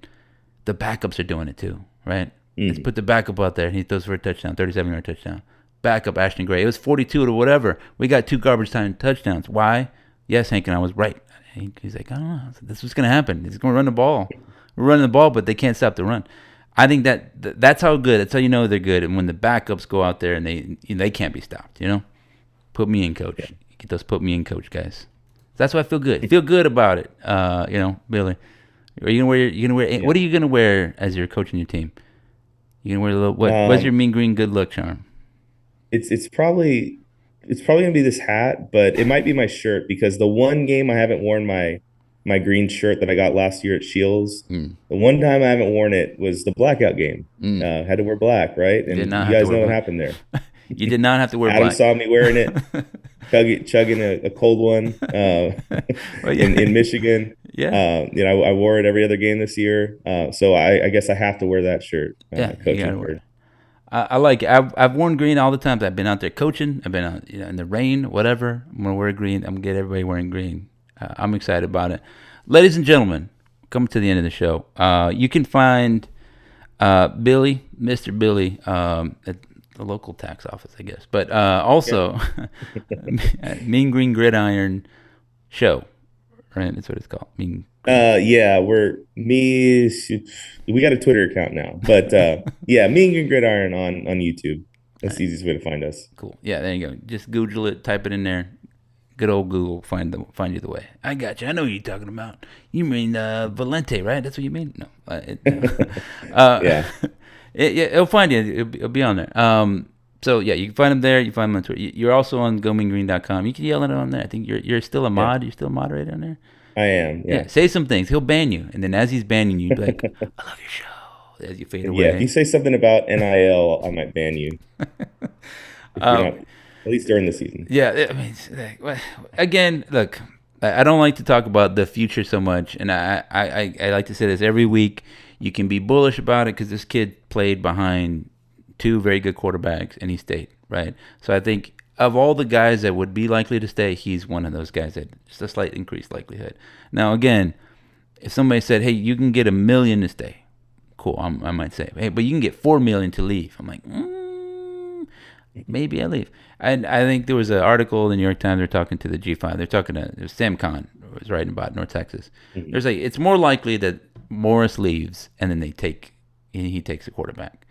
the backups are doing it too, right? Let's put the backup out there and he throws for a touchdown, 37-yard touchdown. Backup Ashton Gray. It was 42 to whatever. We got 2 garbage time touchdowns. Why? Yes, Hank and I was right. He's like, I don't know. This was going to happen. He's going to run the ball. We're running the ball, but they can't stop the run. I think that's how good. That's how you know they're good. And when the backups go out there and they can't be stopped. Put me in, coach. Get those put me in, coach guys. That's why I feel good. I feel good about it. Billy. Are you gonna wear? What are you gonna wear as you're coaching your team? You gonna wear a little? What's your mean green good luck charm? It's probably gonna be this hat, but it might be my shirt because the one game I haven't worn my green shirt that I got last year at Shields. The one time I haven't worn it was the blackout game. Had to wear black, right? And you guys know what happened there. You did not have to wear Adam black. saw me wearing it, chugging a cold one in Michigan. Yeah. I wore it every other game this year. So I guess I have to wear that shirt. Yeah, you gotta wear it. I like it. I've worn green all the times. I've been out there coaching. I've been out, in the rain, whatever. I'm gonna wear green. I'm gonna get everybody wearing green. I'm excited about it. Ladies and gentlemen, coming to the end of the show. You can find Billy, Mr. Billy, at the local tax office, I guess. But also, Mean Green Gridiron Show, right? That's what it's called. We got a Twitter account now, but Mean Green Gridiron on YouTube. That's the easiest way to find us. Cool. Yeah, there you go. Just Google it, type it in there. Good old Google find you the way. I got you. I know what you're talking about. You mean Valente, right? That's what you mean? No. Yeah. It'll find you. It'll be on there. So yeah, you can find them there. You can find them on Twitter. You're also on GoMeanGreen.com. You can yell at it on there. I think you're still a mod. You're still a moderator on there. I am. Yeah, Yeah. say some things. He'll ban you, and then as he's banning you, you'd be like, "I love your show." As you fade Yeah. If you away. say something about NIL, I might ban you if you're Um, not, at least during the season. yeah, I mean, again, look, I don't like to talk about the future so much, and I like to say this every week. You can be bullish about it because this kid played behind two very good quarterbacks, and he stayed, right? So I think of all the guys that would be likely to stay, he's one of those guys that just a slight increased likelihood. Now, again, if somebody said, "Hey, you can get $1 million to stay," cool. I might say, "Hey, but you can get $4 million to leave." I'm like, maybe I leave. And I think there was an article in the New York Times. They're talking to the G5. They're talking to it was Sam Khan was writing about North Texas. Mhm. There's like it's more likely that Morris leaves and then he takes a quarterback.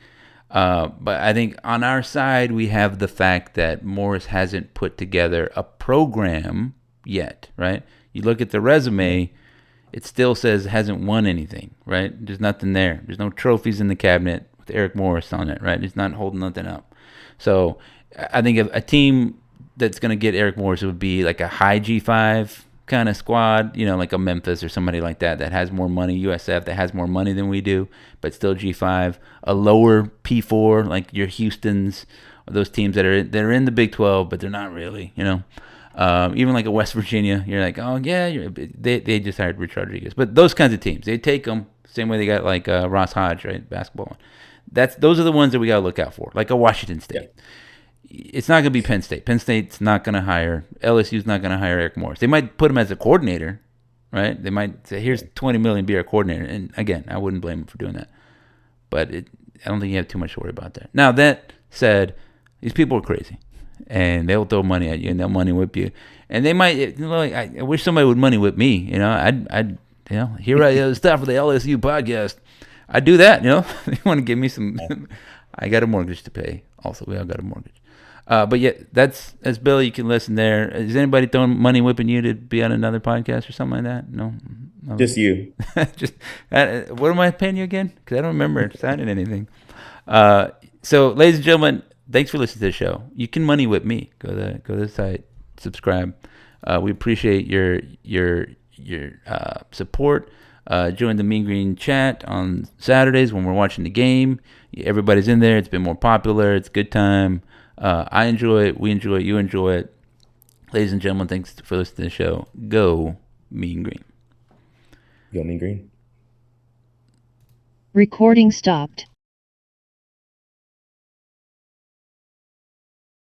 But I think on our side we have the fact that Morris hasn't put together a program yet, right? You look at the resume, it still says hasn't won anything, right? There's nothing there. There's no trophies in the cabinet with Eric Morris on it, right? He's not holding nothing up. So I think a team that's going to get Eric Morris would be like a high G5 kind of squad, like a Memphis or somebody like that has more money, USF that has more money than we do, but still G5. A lower P4 like your Houstons, or those teams that are in the Big 12, but they're not really, even like a West Virginia, you're like, oh yeah, they just hired Rich Rodriguez, but those kinds of teams, they take them same way they got like Ross Hodge, right, basketball. Those are the ones that we got to look out for, like a Washington State. Yeah. It's not going to be Penn State. Penn State's not going to hire. LSU's not going to hire Eric Morris. They might put him as a coordinator, right? They might say, "Here's $20 million, be our coordinator." And again, I wouldn't blame him for doing that. But I don't think you have too much to worry about there. Now that said, these people are crazy, and they'll throw money at you and they'll money whip you. And they might. I wish somebody would money whip me. I'd here I the stuff for the LSU podcast. I'd do that. They want to give me some. I got a mortgage to pay. Also, we all got a mortgage. But yeah, that's Billy. You can listen there. Is anybody throwing money whipping you to be on another podcast or something like that? No, Just you. just what am I paying you again? Because I don't remember signing anything. So, ladies and gentlemen, thanks for listening to the show. You can money whip me. Go to the site, subscribe. We appreciate your support. Join the Mean Green chat on Saturdays when we're watching the game. Everybody's in there. It's been more popular. It's a good time. I enjoy it. We enjoy it. You enjoy it. Ladies and gentlemen, thanks for listening to the show. Go Mean Green. Go Mean Green. Recording stopped.